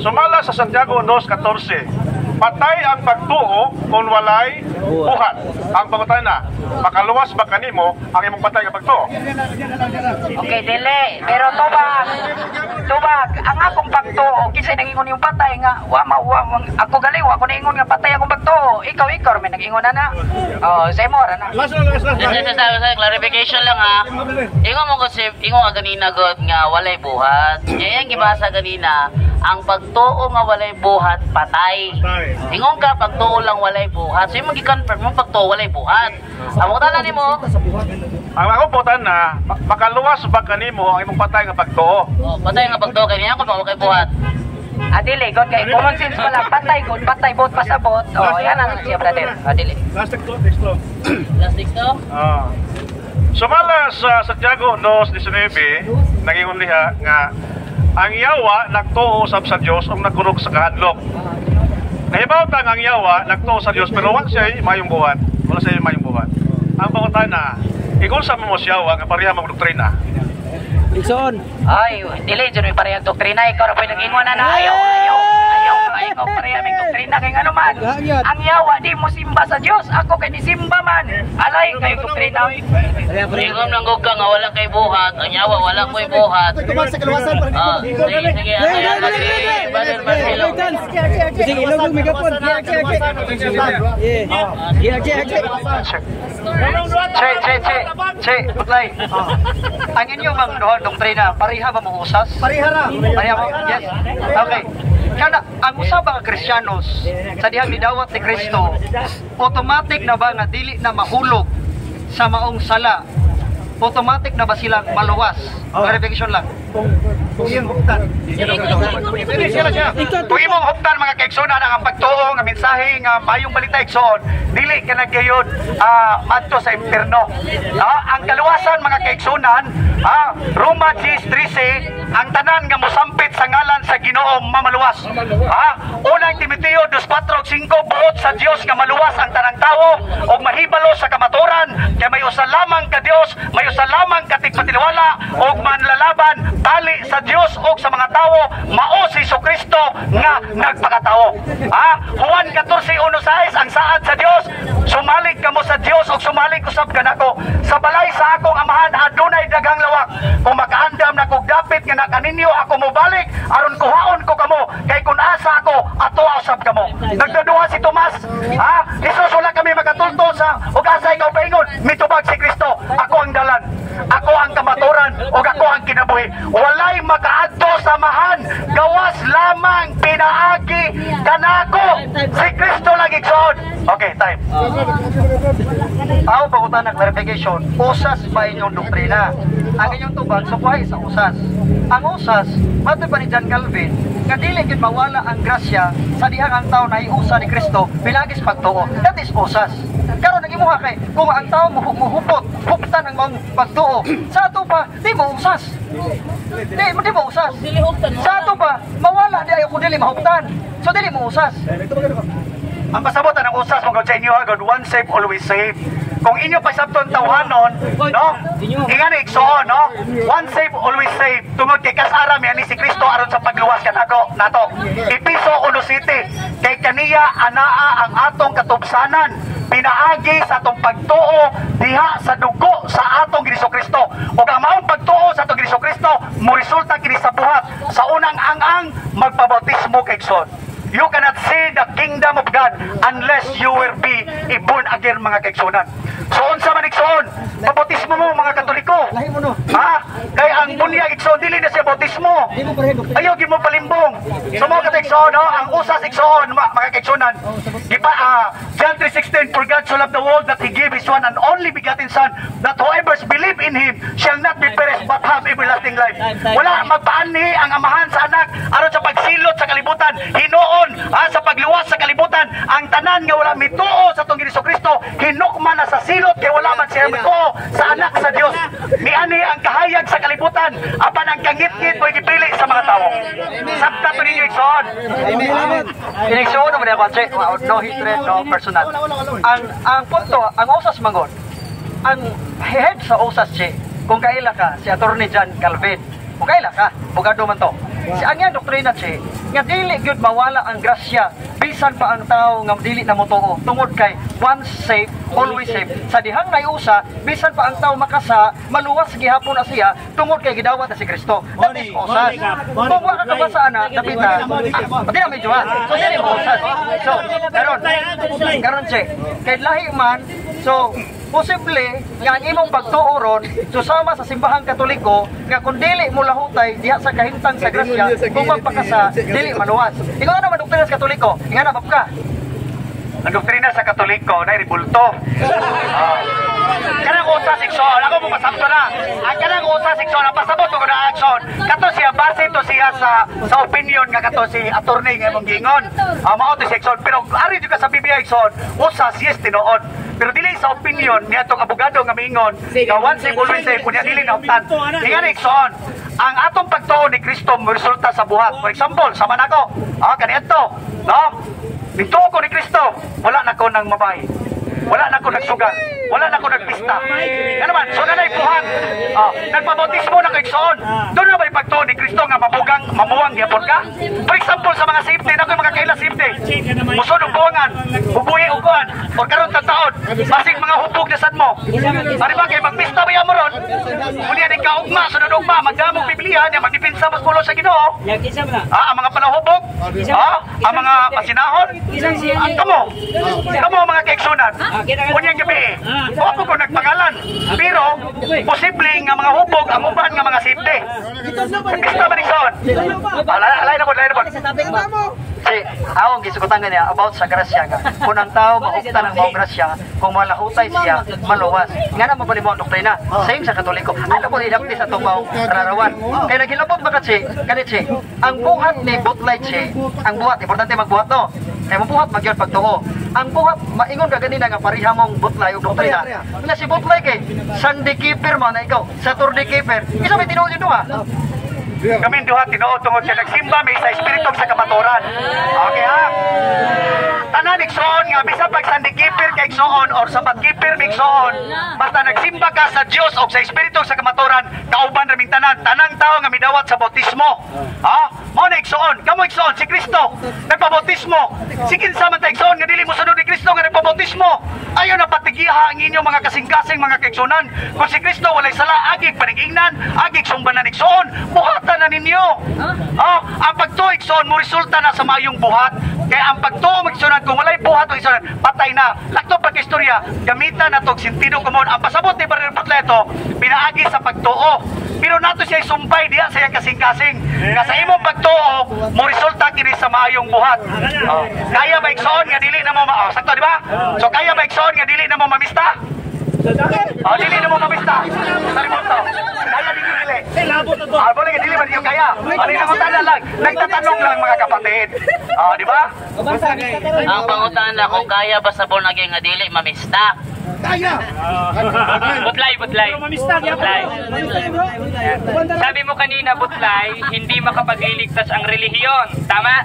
Sumala sa Santiago 2:14. Patay ang pagtuo kung walay buhat. Ang pangutan na, makaluwas ba kanimo ang imong patay nga pagtuo? Okay, dili. Pero tubag, ang akong pagtuo, kisay nangingon yung patay nga, ako galing, wa ko naingon nga patay akong pagtuo. Ikaw, may nagingon na. Oh, say more, na. Last. Clarification lang ha. Ingon mo kasi, ingon nga ganina god nga walay buhat. Yan gibasa ganina, ang pagtuo nga walay buhat, patay. Ingon ka, pagtuo lang walay buhat. So yung mag-confirm mo, pagtuo walay buhat. Ang na ni mo? Ang akong putan na, makaluwas ba kanimo ang imong patay nga pagtuo? Oh, patay nga pagtuo, kanya ako mawakay buhat. Adili, god kay common sense pala, patay bot pasabot. Oh, yan ang siya brother. Adili. Last explore. Last to? Sumala sa Santiago 2:19, naging liha nga ang yawa nagtuo usab sa Dios ug nagkurog sa kahadlok. Nahibaw ta nga ang yawa nagtuo sa Dios pero wala siya mayong buhat. Wala siya mayong buhat. Ang pangutana, ikon sa mo siya nga pareha mag doktrina. Ikson. Ay, dili jud may parehang doktrina, ikaw ra pwedeng ingon na ayaw ko pareha may doktrina kay ano man. Ang yawa di mo simba sa Dios, ako kay ni simba man. Alay kay doktrina. Ingon nang ka nga wala kay buhat, ang yawa wala koy buhat. Sa kaluwasan pa. Sige. Brother Marcelo. Sige, ilog megapon. Che, Butlay. Ang inyo bang doktrina, pareha ba mo usas? Pareha mo? Yes. Okay. Kana ang usa ba nga Kristiyanos sa dihang nidawat ni Kristo, automatic na ba nga dili na mahulog sa maong sala? Automatic na ba silang maluwas? Verification lang. Kung yung huktan. Kung imong huktan mga kaigsunan ang pagtuo nga mensahe nga mayong balita igsoon, dili ka nagayod madto sa impierno. Ang kaluwasan mga kaigsunan, Roma 10:13, ang tanan nga mosampit sa ngalan sa Ginoo mamaluwas. Unang Timoteo 2:4-5, buot sa Dios nga maluwas ang tanang tawo ug mahibalo sa kamaturan, kay may usa lamang ka Dios, may usa lamang ka tigpatiliwala ug manlalaban tali sa Dios ug sa mga tawo, mao si Jesucristo nga nagpakatawo. Juan 14:1-6, ang saad sa Dios, sumalig kamo sa Dios ug sumalig usab kanako. Sa balay sa akong amahan adunay daghang lawak. Kung makaandam na kog dapit nga nakaninyo ako mobalik aron kuhaon ko kamo, kay kun asa ako ato usab kamo. Nagdaduha si Tomas, Jesus wala kami magatultol sa ug asa ikaw paingon, mitubag si Kristo, ako ang dalan, ako ang kamaturan ug ako ang kinabuhi. Walay makaadto sa mahan, gawas lamang pinaagi kanako si Kristo lagi igsoon. Okay, time. Ako pangutan ng clarification, usas ba inyong doktrina? Ang inyong tubag, sukway sa usas. Ang usas, matay pa ni John Calvin, nga dili gid mawala ang grasya sa dihang ang tao na iusa ni Kristo pinagis pagtuo. That is usas. Karon nagimuha kay kung ang tao muhupot, huptan ang mong pagtuo. Sa ato pa, di mo usas. Di mo usas. Sa ato pa, mawala di ayo kung dili mahuptan. So dili mo usas. Ang pasabotan ng usas mga sa inyo agad, one safe, always safe. Kung inyo pa sabton tawanon, no? Ingani igsoon, no? One safe, always safe. Tungod kay kasara mi ani si Kristo aron sa pagluwas kanako nato. Episo 1:7, kay kaniya anaa ang atong katubsanan, pinaagi sa atong pagtuo diha sa dugo sa atong Kristo. Ug ang maong pagtuo sa atong Kristo mo resulta kini sa buhat sa unang ang magpabautismo kay igsoon. You cannot see the kingdom of God unless you will be born again mga kaigsunan. So unsa man igsoon? Pabautismo mo mga Katoliko. Kay ang bunyag igsoon dili na siya bautismo. Ayaw gyud mo palimbong. So mga kaigsunan, no, ang usas igsoon mga kaigsunan. John 3:16, for God so loved the world that He gave His one and only begotten Son, that whoever believe in Him shall not be perished but have everlasting life. Wala magpaanhi ang amahan sa anak aron sa pagsilot sa kalibutan. Hinoon sa pagluwas sa kalibutan ang tanan nga wala mituo sa tong Jesucristo hinukman na sa silot kay wala man siya mituo sa anak sa Dios. Miani ang kahayag sa kalibutan apan ang kangit-ngit mo'y gipili sa mga tawo. Sabta to ninyo igsoon. Inigsoon naman ako, check, no hatred, no personal. Ang punto, ang usas mangon, ang head sa usas, che, kung kaila ka, si Attorney John Calvin, kung kaila ka, bugado man to. Si ang yan doktrina, che, nga dili gyud mawala ang grasya, bisan pa ang tao nga dili na motoo, tungod kay once saved, always saved. Sa dihang nayusa, bisan pa ang tao makasa, maluwas gihapon na siya, tungod kay gidawat na si Kristo. That is usas. Kung wala ka basa na, napita, pati na medyo ha. So, dili mo usas. So, karon che, kay lahi man, so, posible nga ang imong pagtuoron susama sa simbahang Katoliko nga kung dili mo lahutay diha sa kahimtang sa grasya kung magpakasa dili maluwas. Ikaw naman doktrina sa Katoliko, ingana ba ka? Ang doktrina sa Katoliko na ribulto. Kanang usa seksyon, ako mo masabto na. Ang kanang usa seksyon ang pasabot ko na action. Kato siya base to siya sa opinion nga kato si attorney nga imong gingon. Mao to seksyon pero ari jud ka sa Biblia seksyon, usas yes tinuod. Pero dili sa opinion niya itong abogado nga miingon nga once saved always saved kunya dili na uptan. Ingan ikson, ang atong pagtuo ni Kristo mo resulta sa buhat. For example, sama nako. Kanito, no? Bituo ko ni Kristo, wala na ko nang mabay. Wala na ko nagsugal. Wala na ko nagpista. Nga naman, so na na'y buhat. Nagpabautismo na kay Iksoon. Doon na ba'y pagtuo ni Kristo nga mamuwang yapon ka? For example, sa mga safety, na ko'y mga kaila safety. Musod og buwangan, bubuhi og kuan, o karon ta taon, basig mga hubog na sad mo. Ari ba kay magpista ba mo ron? Unya di ka ugma, sunod ugma, magdamog Biblia, niya magdipinsa mas pulo sa Ginoo. Ang mga panahubog, ang mga pasinahon, ang kamo mga kaigsunan. Unyang gabi, ako ko nagpangalan. Pero, posible nga mga hubog, ang uban nga mga safety. Magpista ba ni Iksoon? Alay na po. Si, awang gisukutan niya about sa grasya nga. Kung ang tao maukta ng mga grasya, kung malahutay siya, maluwas. Nga naman pa mo ang doktrina. Same sa Katoliko. Ano po nilapti sa itong mga rarawan? Kaya nagilabot ba kasi, ganit si, ang buhat ni Butlay si, ang buhat, importante magbuhat no. Kaya mabuhat magyod pagtuo. Ang buhat, maingon ka ganina nga pariha mong Butlay o doktrina. Nga si Butlay kay, Sunday keeper man na ikaw, Saturday keeper. Isa may tinuod yun ha? Kami duha tinuod tungod sa nagsimba may sa espiritu sa kamaturan. Okay ha? Tanan Iksoon nga bisan pag Sunday keeper kay Iksoon or sabat keeper kay Iksoon, basta nagsimba ka sa Dios o sa espiritu sa kamaturan, kauban raming tanang tao nga midawat sa bautismo. Mao na Iksoon, kamo Iksoon si Kristo nagpabautismo. Sige sa man ta Iksoon nga dili mo sunod ni Kristo nga nagpabautismo. Ayo na patigiha ang inyong mga kasing-kasing mga kaigsunan. Kung si Kristo walay sala agig panigingnan, agig sumbanan Iksoon, buhat na ninyo. Ang pagtuo Iksoon mo resulta na sa mayong buhat. Kaya ang pagtuo Iksoon kung walay buhat o Iksoon, patay na. Lakto pag istorya, gamitan na tog sentido komon. Ang pasabot ni Brother Butleto, pinaagi sa pagtuo. Pero nato siya sumpay diya sa iyang kasing-kasing. Nga sa imong pagtuo, mo resulta kini sa mayong buhat. Kaya ba Iksoon nga dili na mo sakto di ba? So kaya ba Iksoon nga dili na mo mamista? Dili na mo mamista. Sorry mo to. Kaya dili. Boleh dili ba niyo kaya? Ano na utana lang. Nagtatanong lang mga kapatid. Di ba? Ang pangutan na kung kaya ba sa born again nga dili mamista. Kaya. Butlay. Sabi mo kanina, Butlay, hindi makapagliligtas ang relihiyon. Tama?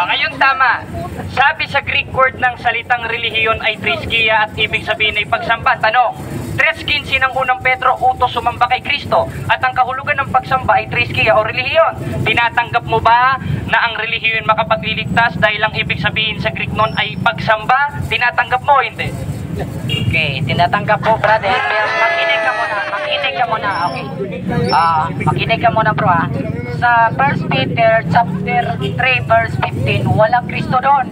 Ngayon tama. Sabi sa Greek word ng salitang relihiyon ay triskia at ibig sabihin ay pagsamba. Tanong, 3:15 ng unang Pedro, utos sumamba kay Kristo. At ang kahulugan ng pagsamba ay triskia o relihiyon. Tinatanggap mo ba na ang relihiyon makapagliligtas dahil ang ibig sabihin sa Greek nun ay pagsamba? Tinatanggap mo, hindi? Okay, tinatanggap po, brother. Pero makinig ka muna. Okay. Makinig ka muna, bro, ha. Sa 1 Peter chapter 3 verse 15, walang Kristo doon.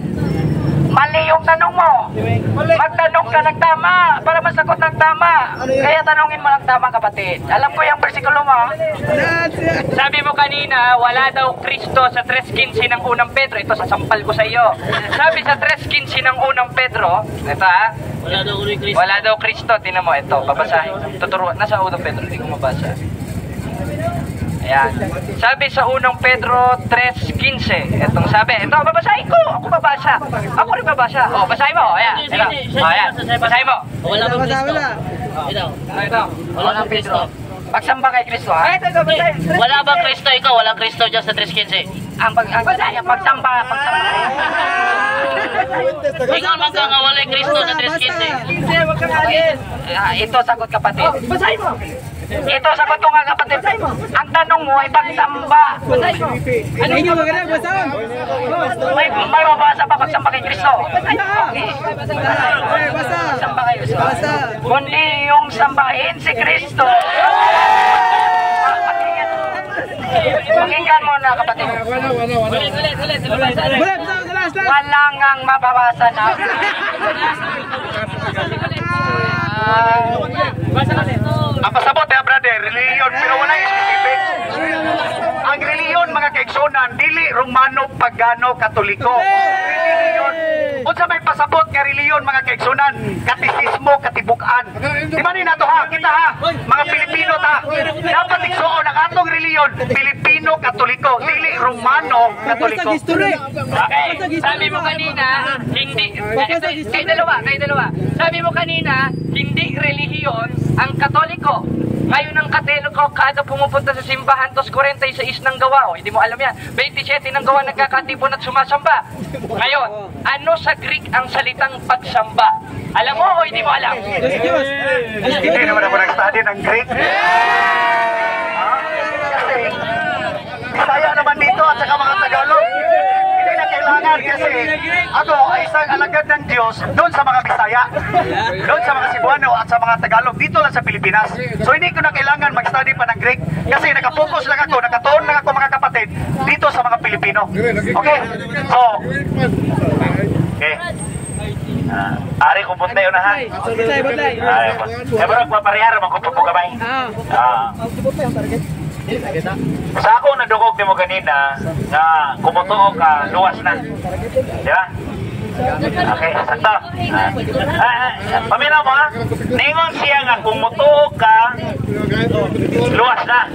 Mali yung tanong mo. Magtanong ka ng tama para masagot ng tama. Kaya tanongin mo ng tama, kapatid. Alam ko yung versikulo mo. Sabi mo kanina, wala daw Kristo sa 3:15 ng unang Pedro. Ito, sasampal ko sa iyo. Sabi sa 3:15 ng unang Pedro, ito ha, wala daw Kristo. Tinan mo, ito, babasahin. Tuturuan. Nasa unang Pedro, hindi ko mabasa. Ayan. Sabi sa unang Pedro 3:15. Itong sabi. Ito, babasahin ko. Ako babasa. Ako rin babasa. O, basahin mo. Ayan. Ito. O, ayan. Basahin mo. Wala bang Kristo? Ito. Wala bang Kristo? Pagsamba kay Kristo, ha? Ito, basahin. Wala bang Kristo? Ikaw, walang Kristo dyan sa 3:15. Ang pagsamba. Ikaw man ka nga walay Kristo sa 3:15. Ito sagot kapatid. Basahin mo. Ito sagot ko nga kapatid. Ang tanong mo ay pagsamba. Basahin mo. Ano yung magandang basahin? May mabasa pa pagsamba kay Kristo. Okay. Pagsamba kay Kristo. Kundi yung sambahin si Kristo. Pakinggan mo na kapatid. Wala ngang mababasa na. Ang pasabot brother, reliyon pero wala specific. Ang reliyon mga kaigsunan dili Romano, Pagano, Katoliko. Reliyon unsa may pasabot nga reliyon mga kaigsunan, katisismo, katibuk-an. Di man ni nato ha, kita ha, mga Pilipino ta. Dapat igsuon ang atong reliyon, Pilipino, Katoliko, dili Romano, Katoliko. Okay, sabi mo kanina, hindi, kayo dalawa. Sabi mo kanina, hindi relihiyon ang Katoliko. Ngayon ang Katoliko, kada pumupunta sa simbahan, tos 46 ng gawa. O, hindi mo alam yan. 27 ng gawa nagkakatipon at sumasamba. Ngayon, ano sa Greek ang salitang pagsamba? Alam mo o hindi mo alam? Hindi naman ako nag-study ng Greek. Kasi, Bisaya naman dito at saka mga Tagalog. Hindi na kailangan kasi ako ay isang alagad ng Diyos doon sa mga Bisaya, doon sa mga Cebuano at sa mga Tagalog dito lang sa Pilipinas. So hindi ko na kailangan mag-study pa ng Greek kasi nakapokus lang ako, nakatuon lang ako mga kapatid dito sa mga Pilipino. Okay? So, okay. Ari ko punta yun na ha. Pero paparihara man ko po gamay. Sa ako nadugog ni mo ganina nga kumutuo ka luwas na. Di ba? Okay, sakto. Paminaw mo ha? Ningon siya nga kumutuo ka luwas na.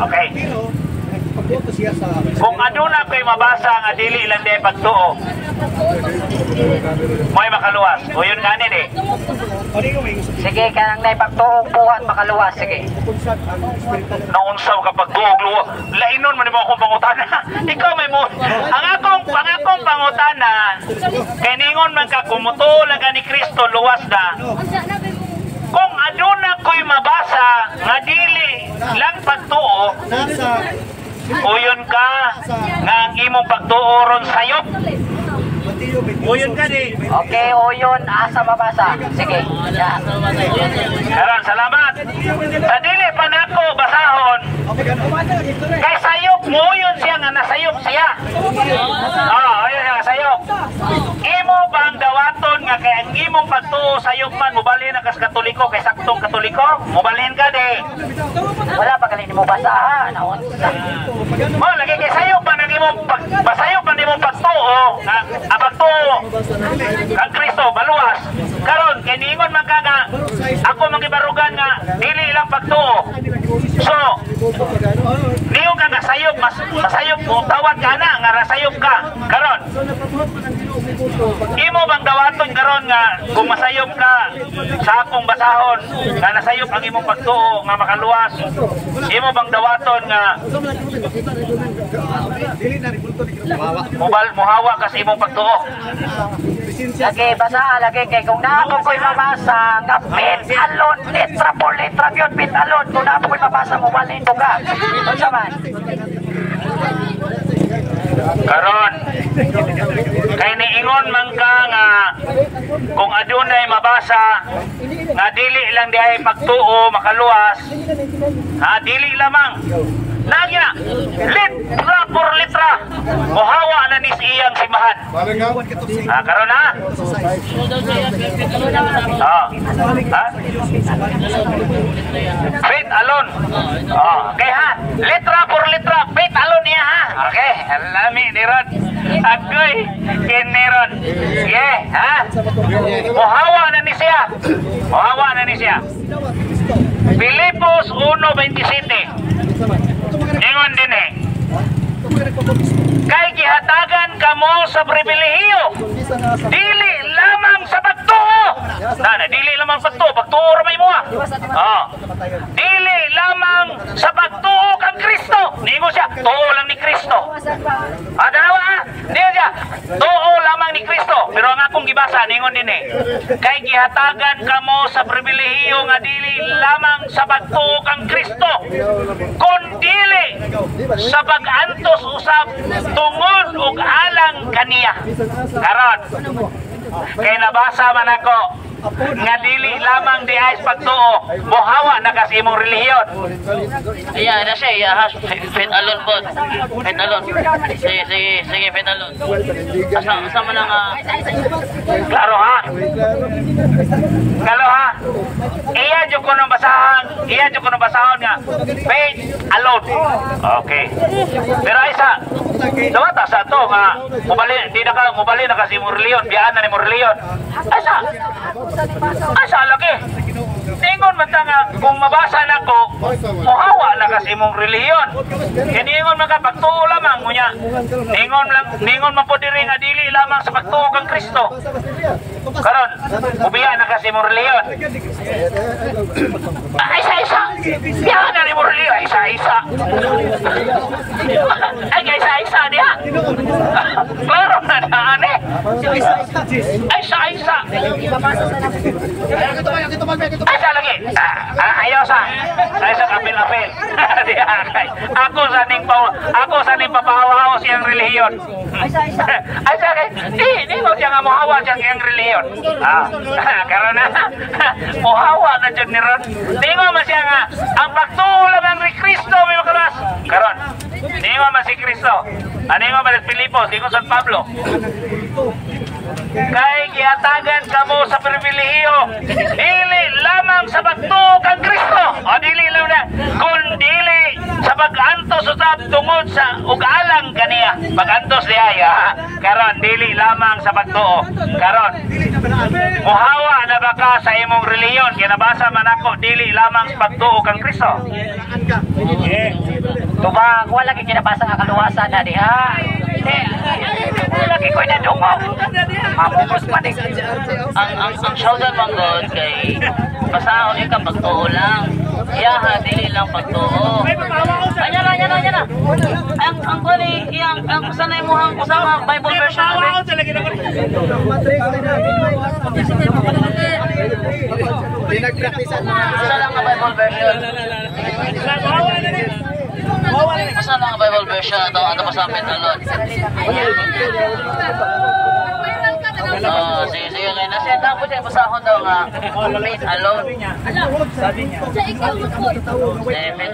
Okay. Kung aduna ko'y mabasa nga dili ilang day pagtuo, mo'y makaluwas. O yun ganin eh. Sige, kanang na ipagtuong buhat makaluwas. Sige. Naunsaw ka pagtuog luwas. Lainon man mo akong pangutana. Ikaw may mo. Ang akong pangutana, kay ningon man ka kumutuo lang ka ni Kristo luwas na. Kung aduna ko'y mabasa nga dili lang pagtuo, uyon ka nga ang imong pagtuoron sayop. Uyon ka di. Okay, uyon asa mabasa. Sige. Karon, salamat. Sa dili pa nako basahon. Kay sayop mo uyon siya nga nasayop siya. Ayun nga sayop. Imo bang dawaton nga kay ang imong pagtuo sayop man mobalhin ang kas Katoliko kay saktong Katoliko? Mobalhin ka di. Wala pa galing mo basa ha. Mo lagi kay sayop pa nang imong basayop man imong pagtuo nga pagtuo ang Kristo baluwas. Karon kay ningon man ka nga ako magibarugan nga dili lang pagtuo. So niyo ka nasayop masayop mo tawad ka na nga nasayop ka. Karon imo bang dawaton karon nga kung masayop ka sa akong basahon nga nasayop ang imong pagtuo nga makaluwas, imo bang dawaton nga muhawa ka sa imong pagtuo? Lagi basa lagi kay kung naako ko'y mabasa nga pit alon letra por letra gyud pit alon kung naako ko'y mabasa mo balhin ko ka. Unsa man? Karon kay niingon man ka nga kung adunay mabasa nga dili lang diay pagtuo makaluwas, dili lamang nagya litra por litra muhawa na ni siyang simbahan. Karon ha? Faith alone. Okay ha? Litra por litra faith alone niya ha? Okay, alami ni Ron. Agoy kiniron. Sige ha? Muhawa na ni siya. Muhawa na ni siya. Filipos 1:27. Ingon din eh. Kay gihatagan kamo sa pribilehiyo. Dili lamang sa pagtuo. Dili lamang sa pagtuo. Pagtuo ramay mo ah. Dili lamang sa pagtuo kang Kristo. Ningon siya, tuo lang ni Kristo. Dalawa ah. Ningon siya, tuo lamang ni Kristo. Pero ang akong gibasa, ningon din eh. Kay gihatagan kamo sa pribilehiyo nga dili lamang sa pagtuo kang Kristo. Kundili sa pag-antos usab tungod ug alang kaniya. Karon kay nabasa man ako nga dili lamang di ay pagtuo, mohawa na kasi imong relihiyon. Iya, na siya, iya ha. Fit alone po. Fit alone. Sige, fit alone. Asa man nga. Klaro ha? Klaro ha? Iya jud ko nang basahon nga faith alone. Okay. Pero isa, dawata sa to nga mubali na kasi imong relihiyon, biyaan na ni imong relihiyon. Asa lagi? Ningon man ta nga kung mabasa na ko, mohawa na kasi imong relihiyon. Kaya ningon man ka pagtuo lamang mo niya. Ningon man po diri nga dili lamang sa pagtuo kang Kristo. Karon, ubiya na kasi imong relihiyon. Isa-isa. Biya na ni imong relihiyon, isa-isa. Ay, isa-isa diha. Klaro na naani. Isa-isa. Asa lagi? Ayaw sa kapil-apil. Ako sa ning papahaw siyang relihiyon. Asa kay di mo siya nga mohawa siyang relihiyon. Karon na mohawa na jud ni Ron. Di mo man siya nga ang pagtuo lang ni Kristo may makalas. Karon di mo man si Kristo. Ano nga man si Pilipos, di ko San Pablo. Kay gihatagan kamo sa pribilehiyo dili lamang sa pagtuo kang Kristo o dili lang na kundi sa pag-antos usab tungod sa ugalang kaniya. Pag-antos diya karon dili lamang sa pagtuo. Karon muhawa na baka sa imong relihiyon kaya nabasa man ako dili lamang sa pagtuo kang Kristo. Tubang wala kay kinabasa nga kaluwasan na diha. Lagi ko na dungo. Mapupos pa din. Ang showdown manggod kay basahon ka pagtuo lang. Iyaha dili lang pagtuo. Anya na. Ang kani ang sanay mo hang usama Bible version. Pinagpraktisan mo. Isa lang ang Bible version. Asa lang ang Bible version ato pasapit alon. Sige kayo na siya. Tapos siya basahon daw nga faith alone. Faith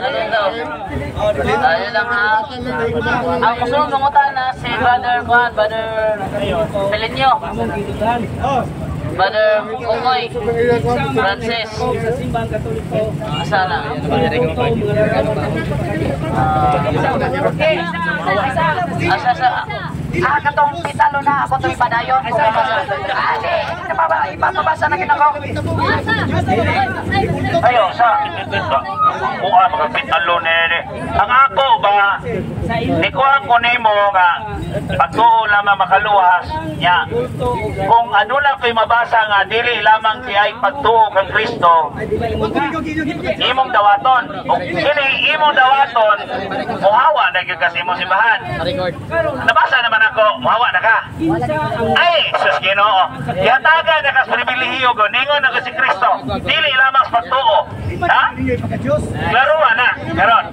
alone daw. Ayun lang ha. Ang musulong pangutan na si Brother Pelinyo. Brother Kukoy Francis. Asana. Katong pitalo na ako ito ipadayon. Ipapabasa na ginagawa. Ayo sa makapitalo nene. Ang ako ba nikuhan ko nimo nga pagtuo lamang makaluwas nya kung ano lang ko'y mabasa nga dili lamang kay pagtuo kang Kristo imong dawaton o kini imong dawaton muhawa na gyud kasi imong simbahan. Nabasa naman ako muhawa na ka. Ay sus Ginoo yataga na ka sa pribilehiyo ko ningon na si Kristo dili lamang sa pagtuo. Ha? Klaruan na karon.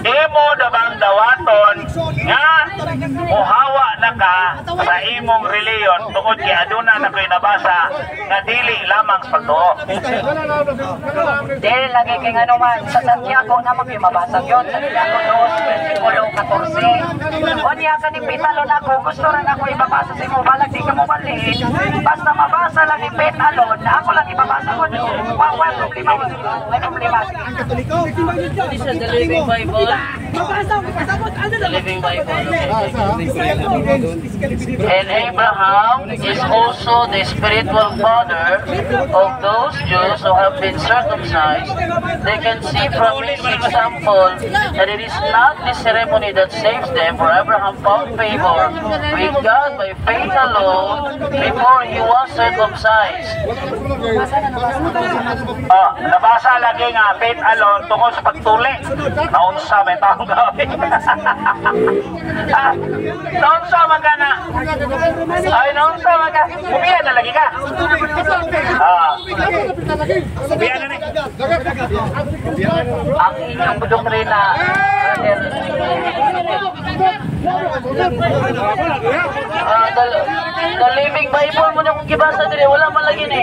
Imo dabang dawaton nga muhawa na ka sa imong reliyon tungod kay aduna na ko'y nabasa nga dili lamang sa pagtuo. Dili lagi kay ngano man sa Santiago naman kay mabasa yun. Santiago 2 versikulo 14. O niya kaning pitalo na ko gusto rin ako ibabasa sa imo balag di ka mo baliin. Basta mabasa lang ni Petalon ako lang ibabasa ko. Wala problema. This is the Living Bible. The Living Bible. And Abraham is also the spiritual father of those Jews who have been circumcised. They can see from this example that it is not the ceremony that saves them, for Abraham found favor with God by faith alone before he was circumcised. Nabasa lagi nga, faith alone, tungkol sa pagtuli. Naunsa, may taong gawin. Naunsa, magana. Ay, naunsa, magana. Bumiyan na lagi ka. Bumiyan na ni. Ang inyong doktrina, the Living Bible mo na kung kibasa din, wala man lagi ni.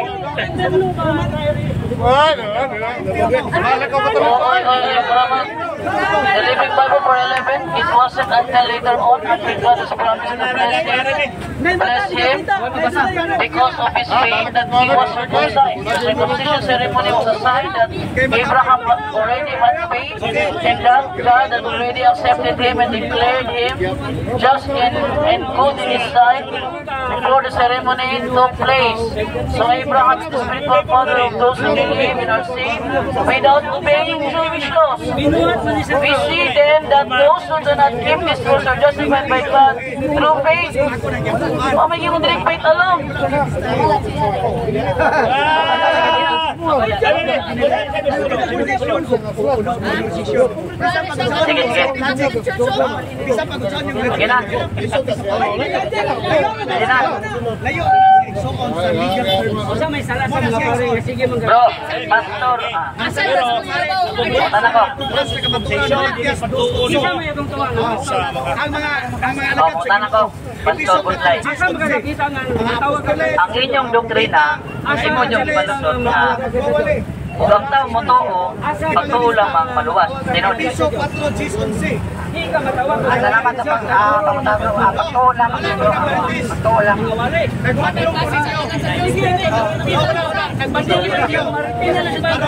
The Living Bible for 11, it wasn't until later on that God has promised to bless him because of his faith that he was circumcised. The circumcision ceremony was a sign that Abraham already had faith and that God had already accepted him and declared him just and good in his sight before the ceremony took place. So Abraham is the spiritual father of those who believe and are saved without obeying Jewish laws. We see then that those who do not keep these rules are justified by God through faith. Oh, may yung direct faith alone. Sige, sige. Sige na. Sige na. Bro, pastor. Tanang ko. Tanang ko. Pastor Butlay. Ang inyong doktrina, imo yung palusot na Huwag tao mo to, pagtuo lamang maluwas. Tinodi. Salamat sa pagtuo lamang. Pagtuo lamang.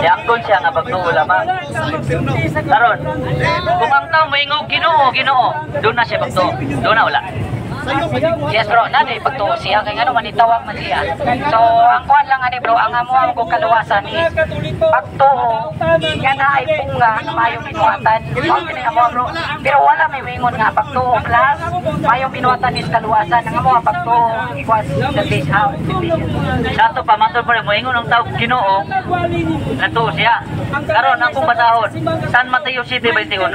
Yakon siya nga pagtuo lamang. Karon, kung ang tao mo ingog Ginoo, doon na siya pagtuo. Doon na wala. Yes bro, nani pagtuo siya kay ano manitawag man siya. So ang kuan lang ani bro, ang amo ang kong kaluwasan is pagtuo yan na ay bunga mayong binuhatan. Ang amo bro, pero wala may wingon nga pagtuo plus mayong binuhatan is kaluwasan. Ang amo pagtuo equals the base house. Sato pa matol pa mo ingon ang tao Ginoo. Natuo siya. Karon ang kung basahon, San Mateo 7:21.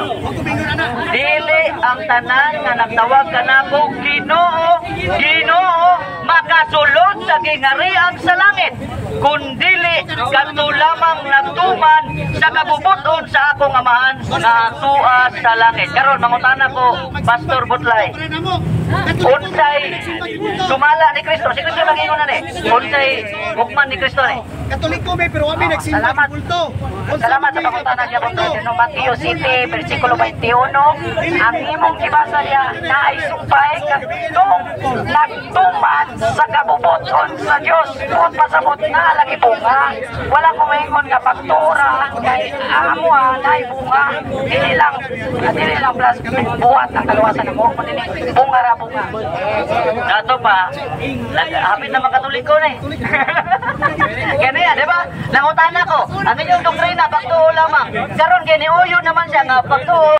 Dili ang tanan nga nagtawag kanako Ginoo, makasulod sa gingarian sa langit, kundili kadto lamang nagtuman sa kabubuton sa akong amahan nga tuwa sa langit. Karon mangutana ko, Pastor Butlay, unsay sumala ni Kristo? Si Kristo nag-ingon na ni. Unsay hukman ni Kristo ni? Katoliko may pero kami nagsimba sa kulto. Salamat sa pangutana niya po no Mateo 7 versikulo 21. Ang imong gibasa niya na ay sumpay kadtong nagtuman sa kabubuton sa Dios. Kung pasabot na lagi bunga, wala ko maingon nga pagtura kay amo na ay bunga. Dili lang plus buhat ang kaluwasan mo kun dili bunga ra bunga. Nato pa, hapit na makatoliko na eh. Ganyan, di ba? Nangutana ko, ang inyong doktrina, pagtuo lamang. Karon giniuyo naman siya nga pagtuo.